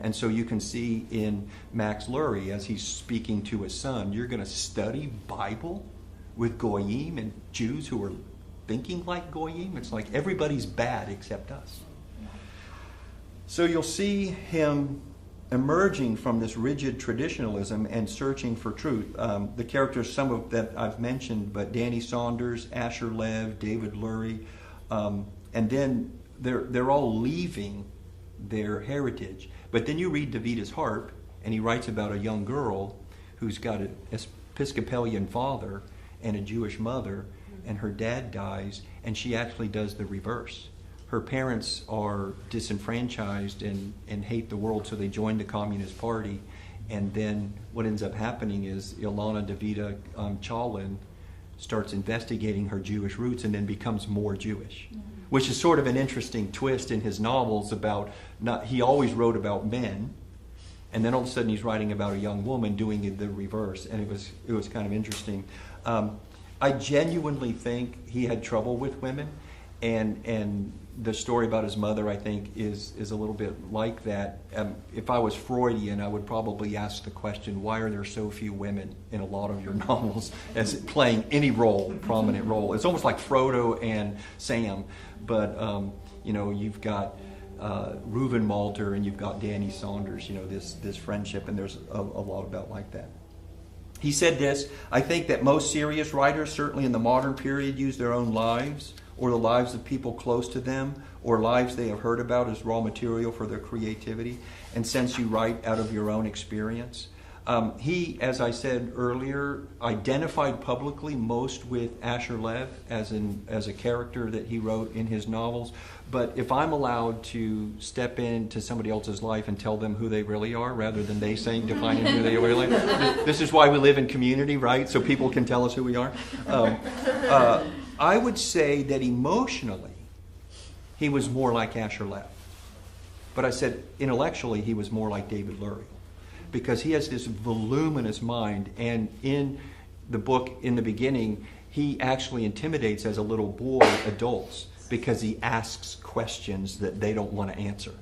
And so you can see in Max Lurie, as he's speaking to his son, you're going to study Bible with goyim and Jews who are thinking like goyim. It's like everybody's bad except us. So you'll see him emerging from this rigid traditionalism and searching for truth. The characters, some of that I've mentioned, but Danny Saunders, Asher Lev, David Lurie, and then they're all leaving their heritage. But then you read Davida's Harp, and he writes about a young girl who's got an Episcopalian father and a Jewish mother, and her dad dies, and she actually does the reverse. Her parents are disenfranchised and hate the world, so they join the Communist Party. And then what ends up happening is Ilana Davida Chalin starts investigating her Jewish roots and then becomes more Jewish, which is sort of an interesting twist in his novels about, he always wrote about men, and then all of a sudden he's writing about a young woman doing the reverse, and it was kind of interesting. I genuinely think he had trouble with women, and the story about his mother, I think, is a little bit like that. If I was Freudian, I would probably ask the question, why are there so few women in a lot of your novels as playing any role, prominent role? It's almost like Frodo and Sam, but you've got Reuben Malter and you've got Danny Saunders, this friendship, and there's a lot about like that. He said this, I think that most serious writers, certainly in the modern period, use their own lives or the lives of people close to them or lives they have heard about as raw material for their creativity. And since you write out of your own experience, he, as I said earlier, identified publicly most with Asher Lev as a character that he wrote in his novels. But if I'm allowed to step into somebody else's life and tell them who they really are, rather than they saying, defining who they really are, this is why we live in community, right? So people can tell us who we are. I would say that emotionally, he was more like Asher Lev. But I said intellectually, he was more like David Lurie, because he has this voluminous mind, and in the book, in the beginning, he actually intimidates as a little boy adults because he asks questions that they don't want to answer.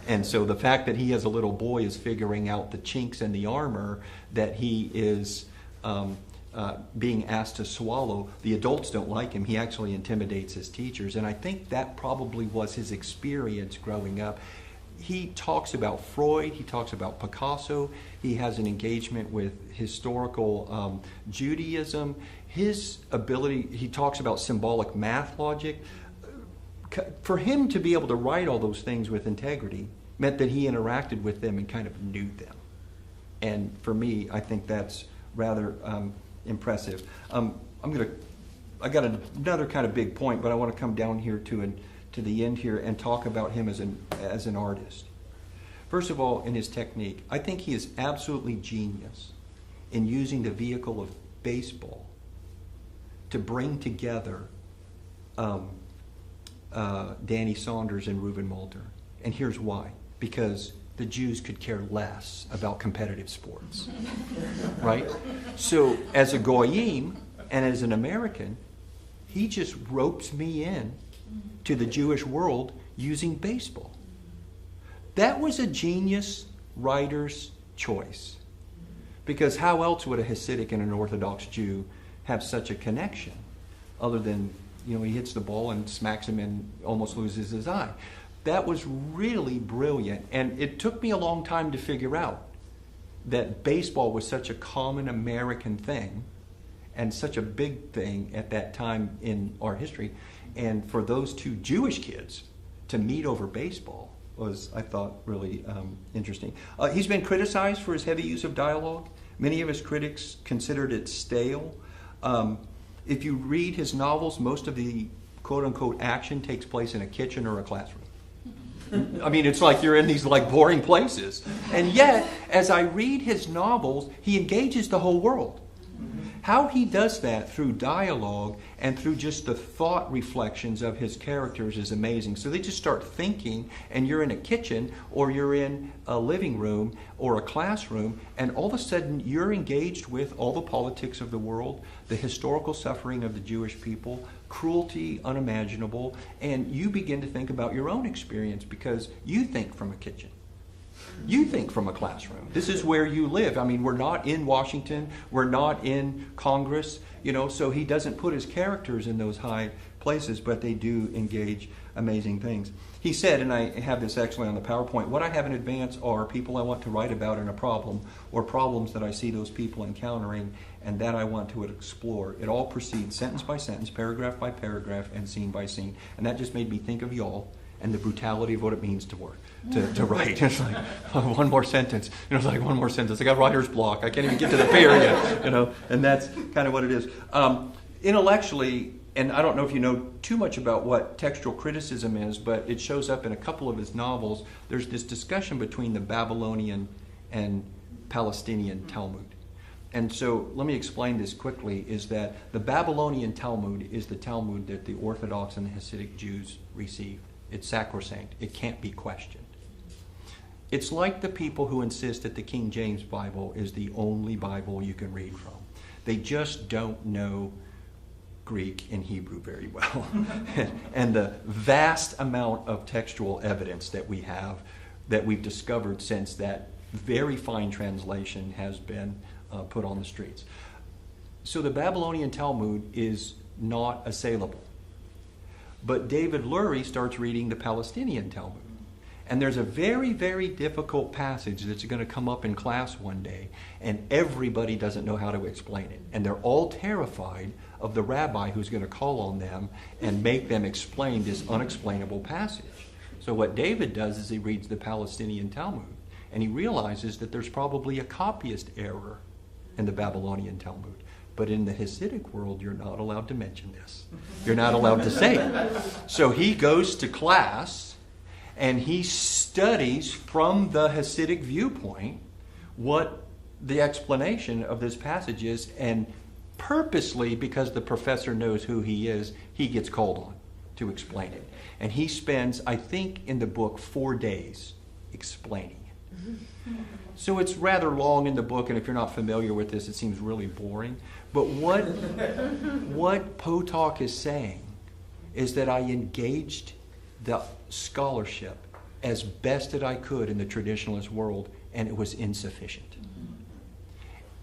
And so the fact that he as a little boy is figuring out the chinks in the armor that he is being asked to swallow, the adults don't like him. He actually intimidates his teachers, and I think that probably was his experience growing up. He talks about Freud, he talks about Picasso, he has an engagement with historical Judaism. His ability, he talks about symbolic math logic. For him to be able to write all those things with integrity meant that he interacted with them and kind of knew them. And for me, I think that's rather impressive. I got another kind of big point, but I want to come down here to the end here and talk about him as an artist. First of all, in his technique, I think he is absolutely genius in using the vehicle of baseball to bring together Danny Saunders and Reuben Malter. And here's why. Because the Jews could care less about competitive sports. Right? So as a Goyim and as an American, he just ropes me in to the Jewish world using baseball. That was a genius writer's choice. Because how else would a Hasidic and an Orthodox Jew have such a connection other than, he hits the ball and smacks him and almost loses his eye. That was really brilliant. And it took me a long time to figure out that baseball was such a common American thing and such a big thing at that time in our history. And for those two Jewish kids to meet over baseball was, I thought, really interesting. He's been criticized for his heavy use of dialogue. Many of his critics considered it stale. If you read his novels, most of the quote-unquote action takes place in a kitchen or a classroom. I mean, it's like you're in these boring places. And yet, as I read his novels, he engages the whole world. How he does that through dialogue and through just the thought reflections of his characters is amazing. So they just start thinking, and you're in a kitchen or you're in a living room or a classroom, and all of a sudden you're engaged with all the politics of the world, the historical suffering of the Jewish people, cruelty unimaginable, and you begin to think about your own experience because you think from a kitchen. You think from a classroom. This is where you live. I mean, we're not in Washington. We're not in Congress, so he doesn't put his characters in those high places, but they do engage amazing things. He said, and I have this actually on the PowerPoint, what I have in advance are people I want to write about in a problem or problems that I see those people encountering and that I want to explore. It all proceeds sentence by sentence, paragraph by paragraph, and scene by scene. And that just made me think of y'all and the brutality of what it means to work, to write. It's like, one more sentence. It's like one more sentence. I got writer's block. I can't even get to the period, and that's kind of what it is. Intellectually, and I don't know if you know too much about what textual criticism is, but it shows up in a couple of his novels. There's this discussion between the Babylonian and Palestinian Talmud. And so let me explain this quickly, is that the Babylonian Talmud is the Talmud that the Orthodox and the Hasidic Jews received. It's sacrosanct. It can't be questioned. It's like the people who insist that the King James Bible is the only Bible you can read from. They just don't know Greek and Hebrew very well. And the vast amount of textual evidence that we have, that we've discovered since that very fine translation has been put on the streets. So the Babylonian Talmud is not assailable. But David Lurie starts reading the Palestinian Talmud. And there's a very, very difficult passage that's going to come up in class one day, and everybody doesn't know how to explain it. And they're all terrified of the rabbi who's going to call on them and make them explain this unexplainable passage. So what David does is he reads the Palestinian Talmud, and he realizes that there's probably a copyist error in the Babylonian Talmud. But in the Hasidic world, you're not allowed to mention this. You're not allowed to say it. So he goes to class, and he studies from the Hasidic viewpoint what the explanation of this passage is, and purposely, because the professor knows who he is, he gets called on to explain it. And he spends, I think, in the book 4 days explaining it. So it's rather long in the book, and if you're not familiar with this, it seems really boring. But what Potok is saying is that I engaged the scholarship as best that I could in the traditionalist world, and it was insufficient.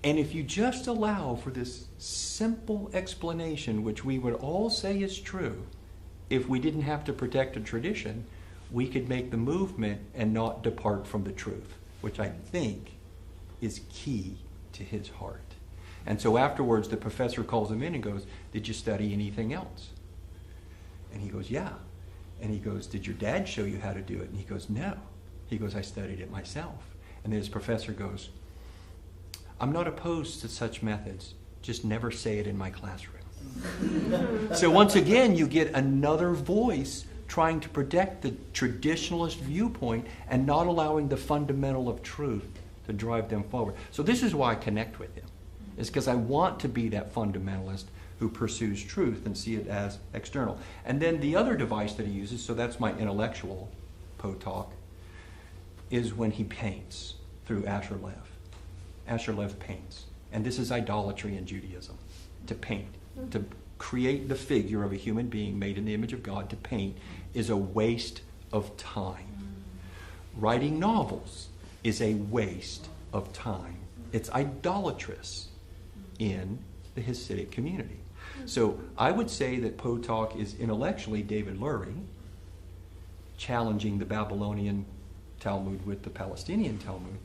And if you just allow for this simple explanation, which we would all say is true, if we didn't have to protect a tradition, we could make the movement and not depart from the truth, which I think is key to his heart. And so afterwards, the professor calls him in and goes, "Did you study anything else?" And he goes, "Yeah." And he goes, "Did your dad show you how to do it?" And he goes, "No." He goes, "I studied it myself." And then his professor goes, "I'm not opposed to such methods, just never say it in my classroom." So once again, you get another voice trying to protect the traditionalist viewpoint and not allowing the fundamental of truth to drive them forward. So this is why I connect with him. It's because I want to be that fundamentalist who pursues truth and see it as external. And then the other device that he uses, so that's my intellectual Potok, is when he paints through Asher Lev. Asher Lev paints. And this is idolatry in Judaism, to paint. To create the figure of a human being made in the image of God, to paint, is a waste of time. Writing novels is a waste of time. It's idolatrous in the Hasidic community. So I would say that Potok is intellectually David Lurie, challenging the Babylonian Talmud with the Palestinian Talmud.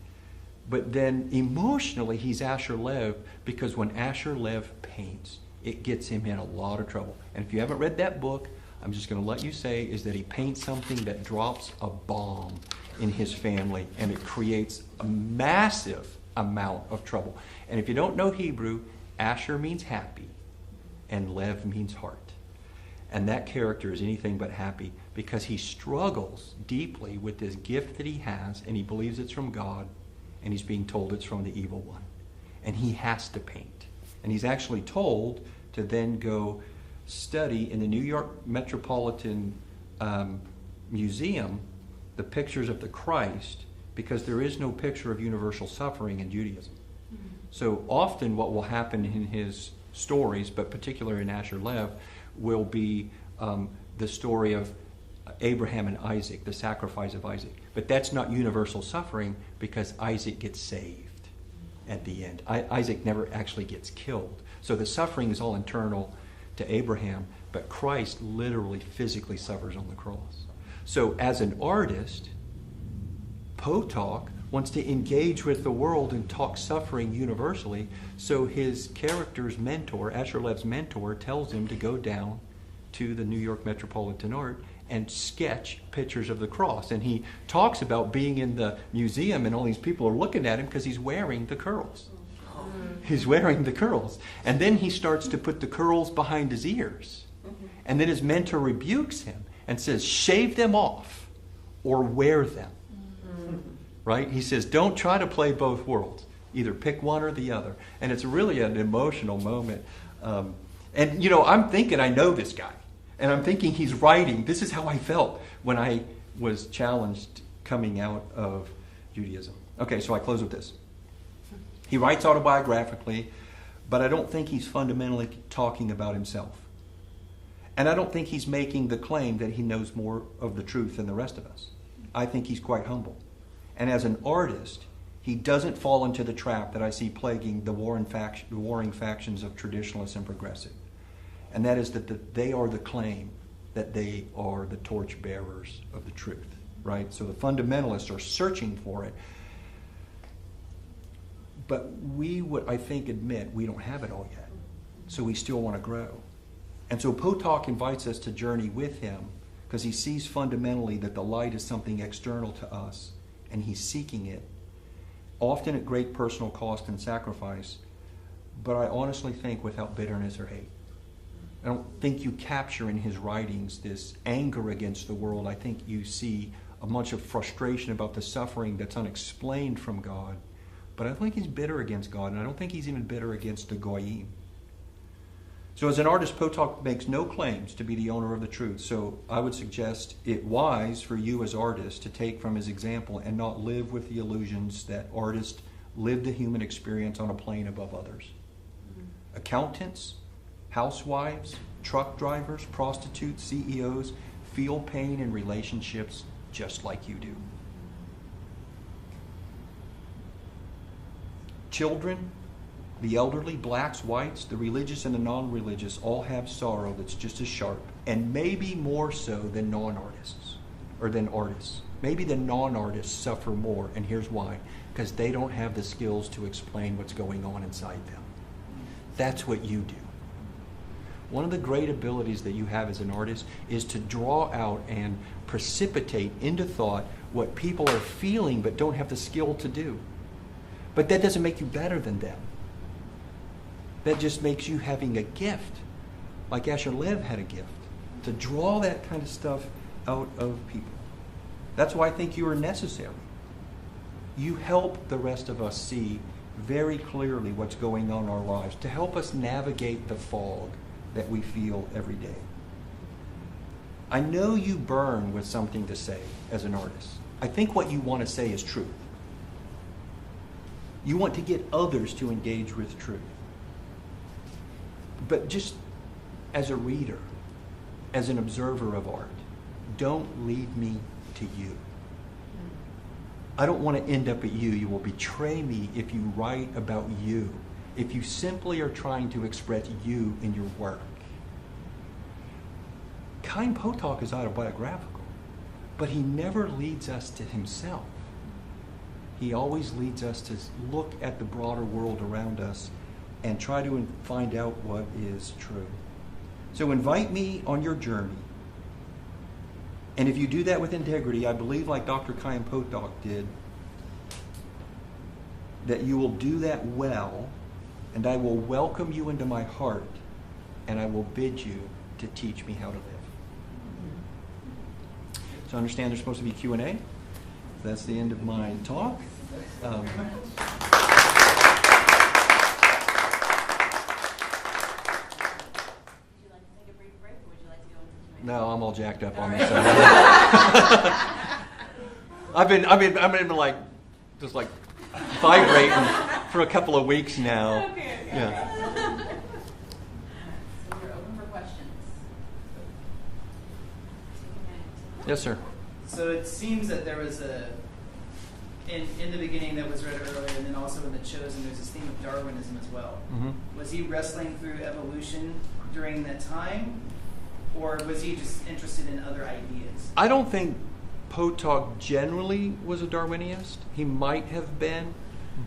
But then emotionally, he's Asher Lev, because when Asher Lev paints, it gets him in a lot of trouble. And if you haven't read that book, I'm just going to let you say is that he paints something that drops a bomb in his family, and it creates a massive amount of trouble. And if you don't know Hebrew, Asher means happy, and Lev means heart. And that character is anything but happy, because he struggles deeply with this gift that he has, and he believes it's from God, and he's being told it's from the evil one. And he has to paint. And he's actually told to then go study in the New York Metropolitan Museum the pictures of the Christ, because there is no picture of universal suffering in Judaism. So often what will happen in his stories, but particularly in Asher Lev, will be the story of Abraham and Isaac, the sacrifice of Isaac. But that's not universal suffering, because Isaac gets saved at the end. Isaac never actually gets killed. So the suffering is all internal to Abraham, but Christ literally physically suffers on the cross. So as an artist, Potok wants to engage with the world and talk suffering universally, so his character's mentor, Asher Lev's mentor, tells him to go down to the New York Metropolitan Art and sketch pictures of the cross. And he talks about being in the museum and all these people are looking at him because he's wearing the curls. He's wearing the curls. And then he starts to put the curls behind his ears. And then his mentor rebukes him and says, shave them off or wear them. Right? He says, don't try to play both worlds. Either pick one or the other. And it's really an emotional moment. And, you know, I'm thinking I know this guy. And I'm thinking he's writing. This is how I felt when I was challenged coming out of Judaism. Okay, so I close with this. He writes autobiographically, but I don't think he's fundamentally talking about himself. And I don't think he's making the claim that he knows more of the truth than the rest of us. I think he's quite humble. And as an artist, he doesn't fall into the trap that I see plaguing the warring factions of traditionalists and progressive. And that is that they are the claim that they are the torch bearers of the truth, right? So the fundamentalists are searching for it. But we would, I think, admit we don't have it all yet. So we still want to grow. And so Potok invites us to journey with him because he sees fundamentally that the light is something external to us, and he's seeking it, often at great personal cost and sacrifice, but I honestly think without bitterness or hate. I don't think you capture in his writings this anger against the world. I think you see a bunch of frustration about the suffering that's unexplained from God. But I don't think he's bitter against God, and I don't think he's even bitter against the Goyim. So as an artist, Potok makes no claims to be the owner of the truth. So I would suggest it wise for you as artists to take from his example and not live with the illusions that artists live the human experience on a plane above others. Accountants, housewives, truck drivers, prostitutes, CEOs feel pain in relationships just like you do. Children, the elderly, blacks, whites, the religious and the non-religious all have sorrow that's just as sharp, and maybe more so than non-artists, or than artists. Maybe the non-artists suffer more, and here's why. Because they don't have the skills to explain what's going on inside them. That's what you do. One of the great abilities that you have as an artist is to draw out and precipitate into thought what people are feeling but don't have the skill to do. But that doesn't make you better than them. That just makes you having a gift, like Asher Lev had a gift, to draw that kind of stuff out of people. That's why I think you are necessary. You help the rest of us see very clearly what's going on in our lives, to help us navigate the fog that we feel every day. I know you burn with something to say as an artist. I think what you want to say is truth. You want to get others to engage with truth. But just as a reader, as an observer of art, don't lead me to you. I don't want to end up at you. You will betray me if you write about you, if you simply are trying to express you in your work. Chaim Potok is autobiographical, but he never leads us to himself. He always leads us to look at the broader world around us and try to find out what is true. So invite me on your journey. And if you do that with integrity, I believe, like Dr. Chaim Potok did, that you will do that well, and I will welcome you into my heart, and I will bid you to teach me how to live. So I understand there's supposed to be Q&A. That's the end of my talk. No, I'm all jacked up on this. I've been like, just like vibrating for a couple of weeks now. Okay. Yeah. So we're open for questions. Yes, sir. So it seems that there was in the beginning that was read earlier, and then also in The Chosen, there's this theme of Darwinism as well. Mm-hmm. Was he wrestling through evolution during that time? Or was he just interested in other ideas? I don't think Potok generally was a Darwinist. He might have been,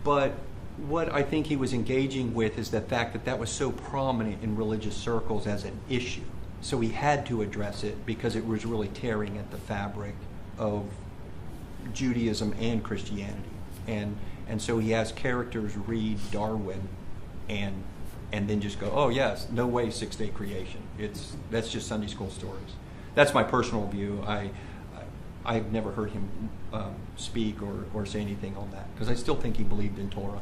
but what I think he was engaging with is the fact that that was so prominent in religious circles as an issue. So he had to address it because it was really tearing at the fabric of Judaism and Christianity. And so he has characters read Darwin and then just go, oh yes, no way, six-day creation. That's just Sunday school stories. That's my personal view. I've never heard him speak or say anything on that because I still think he believed in Torah.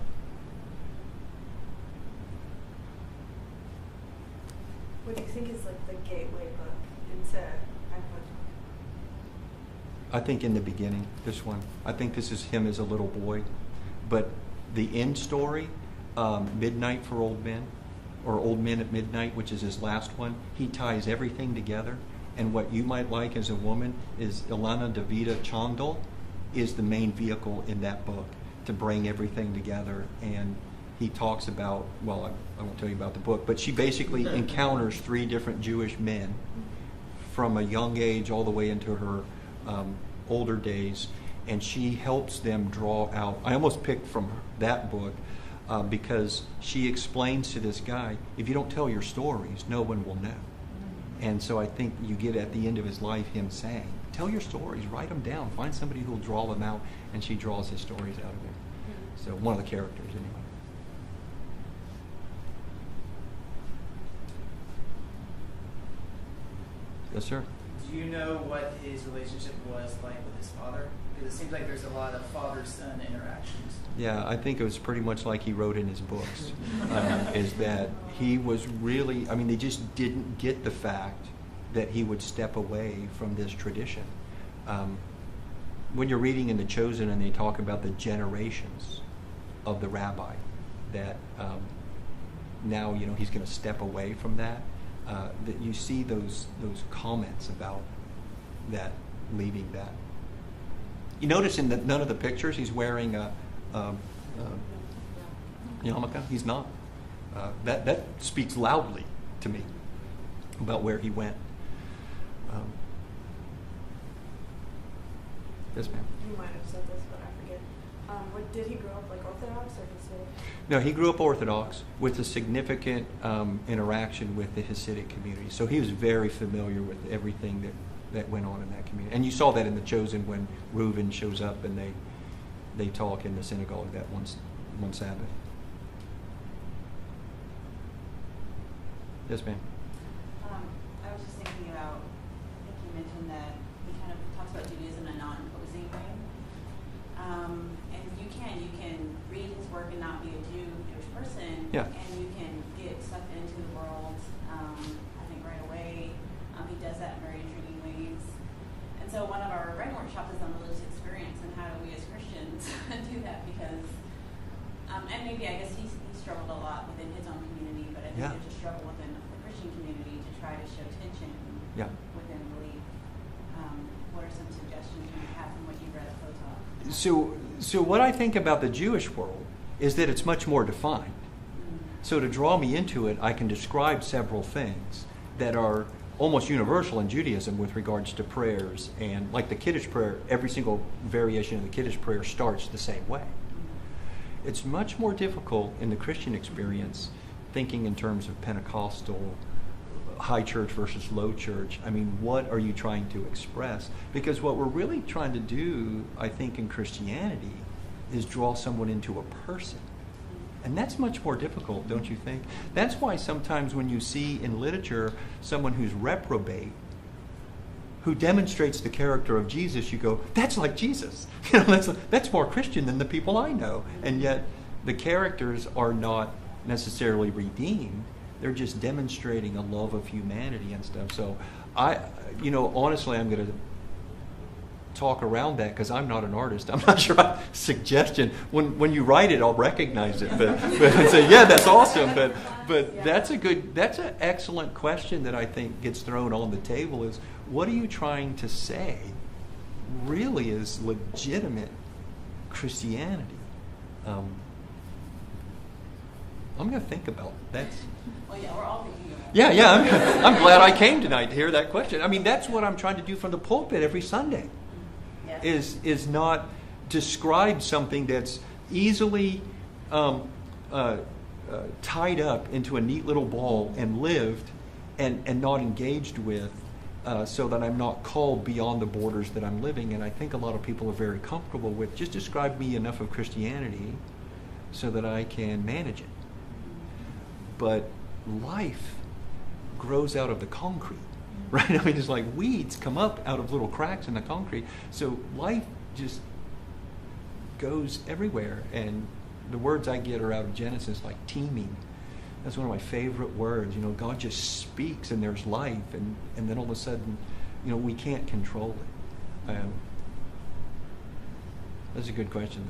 What do you think is like the gateway book into Chaim Potok? I think in the beginning, this one. I think this is him as a little boy. But the end story, Midnight for Old Men, or Old Men at Midnight, which is his last one, he ties everything together. And what you might like as a woman is Ilana Davida Chandal is the main vehicle in that book to bring everything together. And he talks about, well, I won't tell you about the book, but she basically encounters 3 different Jewish men from a young age all the way into her older days, and she helps them draw out. I almost picked from that book because she explains to this guy, if you don't tell your stories, no one will know. And so I think you get at the end of his life him saying, tell your stories, write them down, find somebody who will draw them out, and she draws his stories out of there. So one of the characters, anyway. Yes, sir. Do you know what his relationship was like with his father? Because it seems like there's a lot of father-son interactions. Yeah, I think it was pretty much like he wrote in his books, is that he was really, I mean, they just didn't get the fact that he would step away from this tradition. When you're reading in The Chosen and they talk about the generations of the rabbi, that now, you know, he's going to step away from that, that you see those comments about that, leaving that. You notice in none of the pictures he's wearing a yarmulke. He's not. That speaks loudly to me about where he went. Yes, ma'am. You might have said this, but I forget. Did he grow up like Orthodox or Hasidic? No, he grew up Orthodox with a significant interaction with the Hasidic community. So he was very familiar with everything that went on in that community. And you saw that in The Chosen when Reuven shows up and they talk in the synagogue that one Sabbath. Yes, ma'am. I was just thinking about, I think you mentioned that he kind of talks about Judaism in a non-imposing way. And you can read his work and not be a Jewish person, Yeah. and you can get sucked into the world, I think right away. He does that in very intriguing ways. And so one of our writing workshops is on religious experience and how do we as Christians do that, because, and maybe I guess he struggled a lot within his own community, but I think there's a struggle within the Christian community to try to show tension within belief. What are some suggestions you have from what you've read at Potok? So what I think about the Jewish world is that it's much more defined. So to draw me into it, I can describe several things that are almost universal in Judaism with regards to prayers. And like the Kiddush prayer, every single variation of the Kiddush prayer starts the same way. It's much more difficult in the Christian experience, thinking in terms of Pentecostal, high church versus low church. I mean, what are you trying to express? Because what we're really trying to do, I think, in Christianity is draw someone into a person. And that's much more difficult, don't you think? That's why sometimes when you see in literature someone who's reprobate, who demonstrates the character of Jesus, you go, that's like Jesus. You know, that's more Christian than the people I know. And yet the characters are not necessarily redeemed. They're just demonstrating a love of humanity and stuff. So honestly, I'm going to talk around that because I'm not an artist. I'm not sure. Suggestion. When you write it, I'll recognize it. But say, yeah, that's awesome. But that's an excellent question that I think gets thrown on the table is, what are you trying to say really is legitimate Christianity? I'm going to think about that. Well, yeah, we're all thinking about it. Yeah. I'm glad I came tonight to hear that question. I mean, that's what I'm trying to do from the pulpit every Sunday. Yes. Is not describe something that's easily tied up into a neat little ball and lived and not engaged with, so that I'm not called beyond the borders that I'm living. And I think a lot of people are very comfortable with just describe me enough of Christianity so that I can manage it. But life grows out of the concrete, right? I mean, it's like weeds come up out of little cracks in the concrete. So life just goes everywhere. And the words I get are out of Genesis, like teeming. That's one of my favorite words. You know, God just speaks and there's life. And then all of a sudden, you know, we can't control it. That's a good question,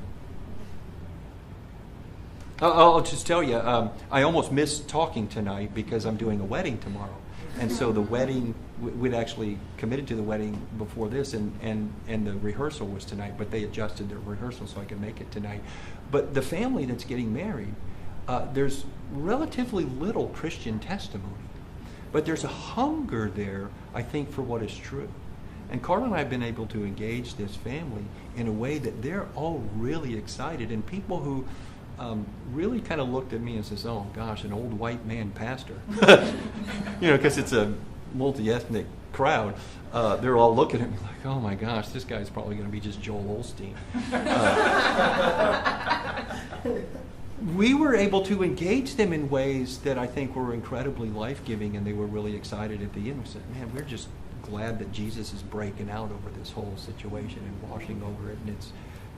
though. I'll just tell you, I almost missed talking tonight because I'm doing a wedding tomorrow. And so the wedding, we'd actually committed to the wedding before this, and the rehearsal was tonight, but they adjusted their rehearsal so I could make it tonight. But the family that's getting married, there's relatively little Christian testimony. But there's a hunger there, I think, for what is true. And Carla and I have been able to engage this family in a way that they're all really excited. And people who really kind of looked at me and says, oh gosh, an old white man pastor. Because it's a multi-ethnic crowd. They're all looking at me like, oh my gosh, this guy's probably going to be just Joel Osteen. We were able to engage them in ways that I think were incredibly life-giving, and they were really excited at the end. We said, man, we're just glad that Jesus is breaking out over this whole situation and washing over it, and it's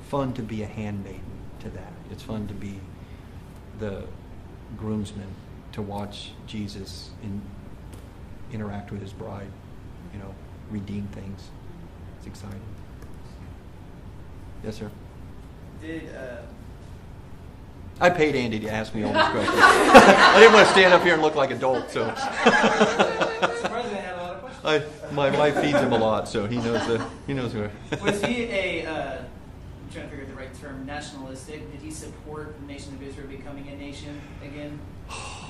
fun to be a handmaiden to that. It's fun to be the groomsman, to watch Jesus interact with his bride, redeem things. It's exciting. Yes, sir? I paid Andy to ask me all these questions. I didn't want to stand up here and look like a dolt, so. Surprisingly, I had a lot of questions. My wife feeds him a lot, so he knows where. Was he I'm trying to figure out the right term, nationalistic? Did he support the nation of Israel becoming a nation again?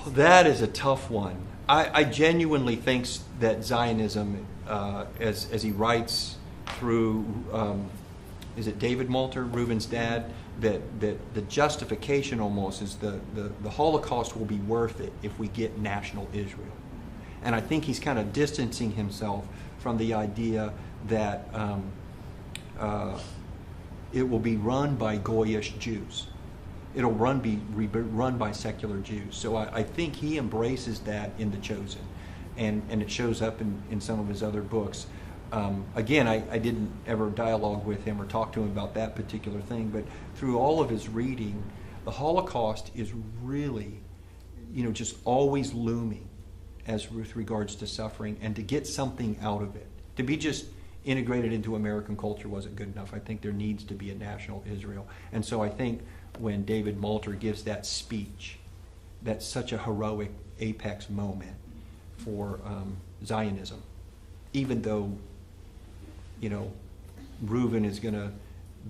That is a tough one. I genuinely think that Zionism, as he writes through, is it David Malter, Reuben's dad, that the justification almost is the Holocaust will be worth it if we get national Israel. And I think he's kind of distancing himself from the idea that it will be run by Goyish Jews. It'll be run by secular Jews. So I think he embraces that in The Chosen. And it shows up in some of his other books. Again, I didn't ever dialogue with him or talk to him about that particular thing, but through all of his reading, the Holocaust is really, just always looming as with regards to suffering, and to get something out of it. To be just integrated into American culture wasn't good enough. I think there needs to be a national Israel. And so I think when David Malter gives that speech, that's such a heroic apex moment for Zionism. Even though, Reuben is going to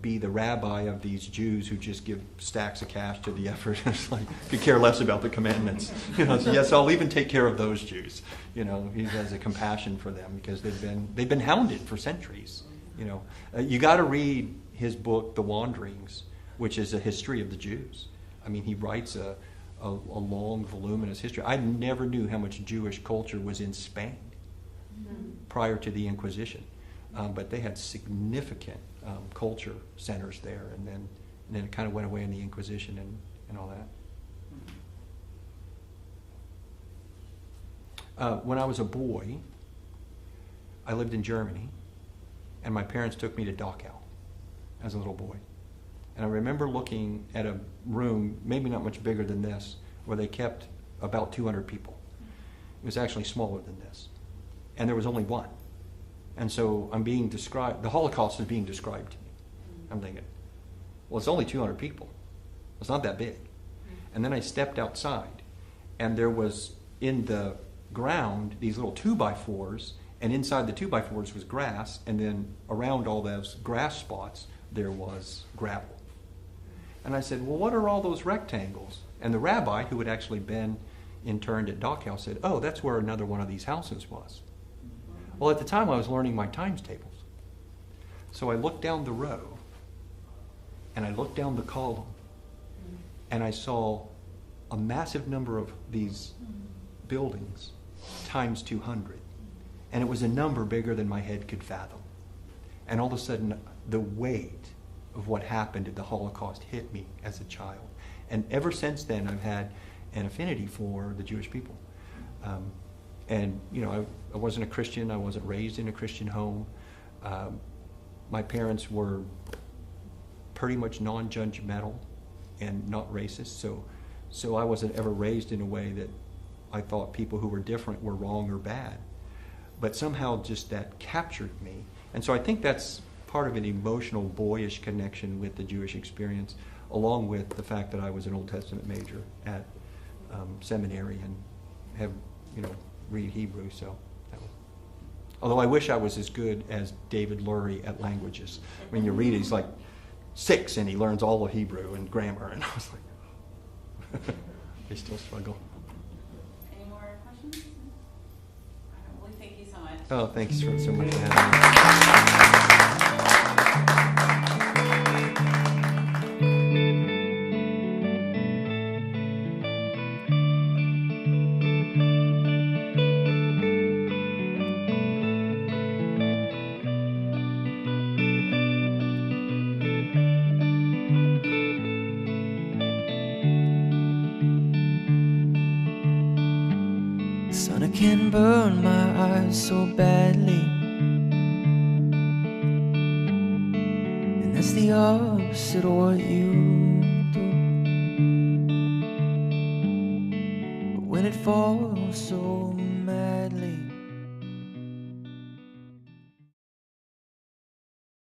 be the rabbi of these Jews who just give stacks of cash to the effort. It's like, could care less about the commandments. So yes, I'll even take care of those Jews. He has a compassion for them because they've been hounded for centuries. You got to read his book, The Wanderings, which is a history of the Jews. I mean, he writes a long, voluminous history. I never knew how much Jewish culture was in Spain prior to the Inquisition. But they had significant culture centers there, and then it kind of went away in the Inquisition and all that. When I was a boy, I lived in Germany, and my parents took me to Dachau as a little boy. And I remember looking at a room, maybe not much bigger than this, where they kept about 200 people. It was actually smaller than this. And there was only one. And so the Holocaust is being described to me. I'm thinking, well, it's only 200 people. It's not that big. And then I stepped outside, and there was in the ground these little 2x4s, and inside the 2x4s was grass, and then around all those grass spots there was gravel. And I said, well, what are all those rectangles? And the rabbi, who had actually been interned at Dachau, said, oh, that's where another one of these houses was. Well, at the time I was learning my times tables. So I looked down the row, and I looked down the column, and I saw a massive number of these buildings times 200. And it was a number bigger than my head could fathom. And all of a sudden, the weight of what happened at the Holocaust hit me as a child. And ever since then, I've had an affinity for the Jewish people. And, I wasn't a Christian. I wasn't raised in a Christian home. My parents were pretty much non-judgmental and not racist. So I wasn't ever raised in a way that I thought people who were different were wrong or bad. But somehow just that captured me. And so I think that's part of an emotional, boyish connection with the Jewish experience, along with the fact that I was an Old Testament major at seminary and have, read Hebrew. So, although I wish I was as good as David Lurie at languages. When you read it, he's like 6 and he learns all of Hebrew and grammar, and I was like, I still struggle. Any more questions? Well, thank you so much. Oh, thanks so much for having me. Sun, I can burn my eyes so badly, and that's the opposite of what you do. But when it falls so madly,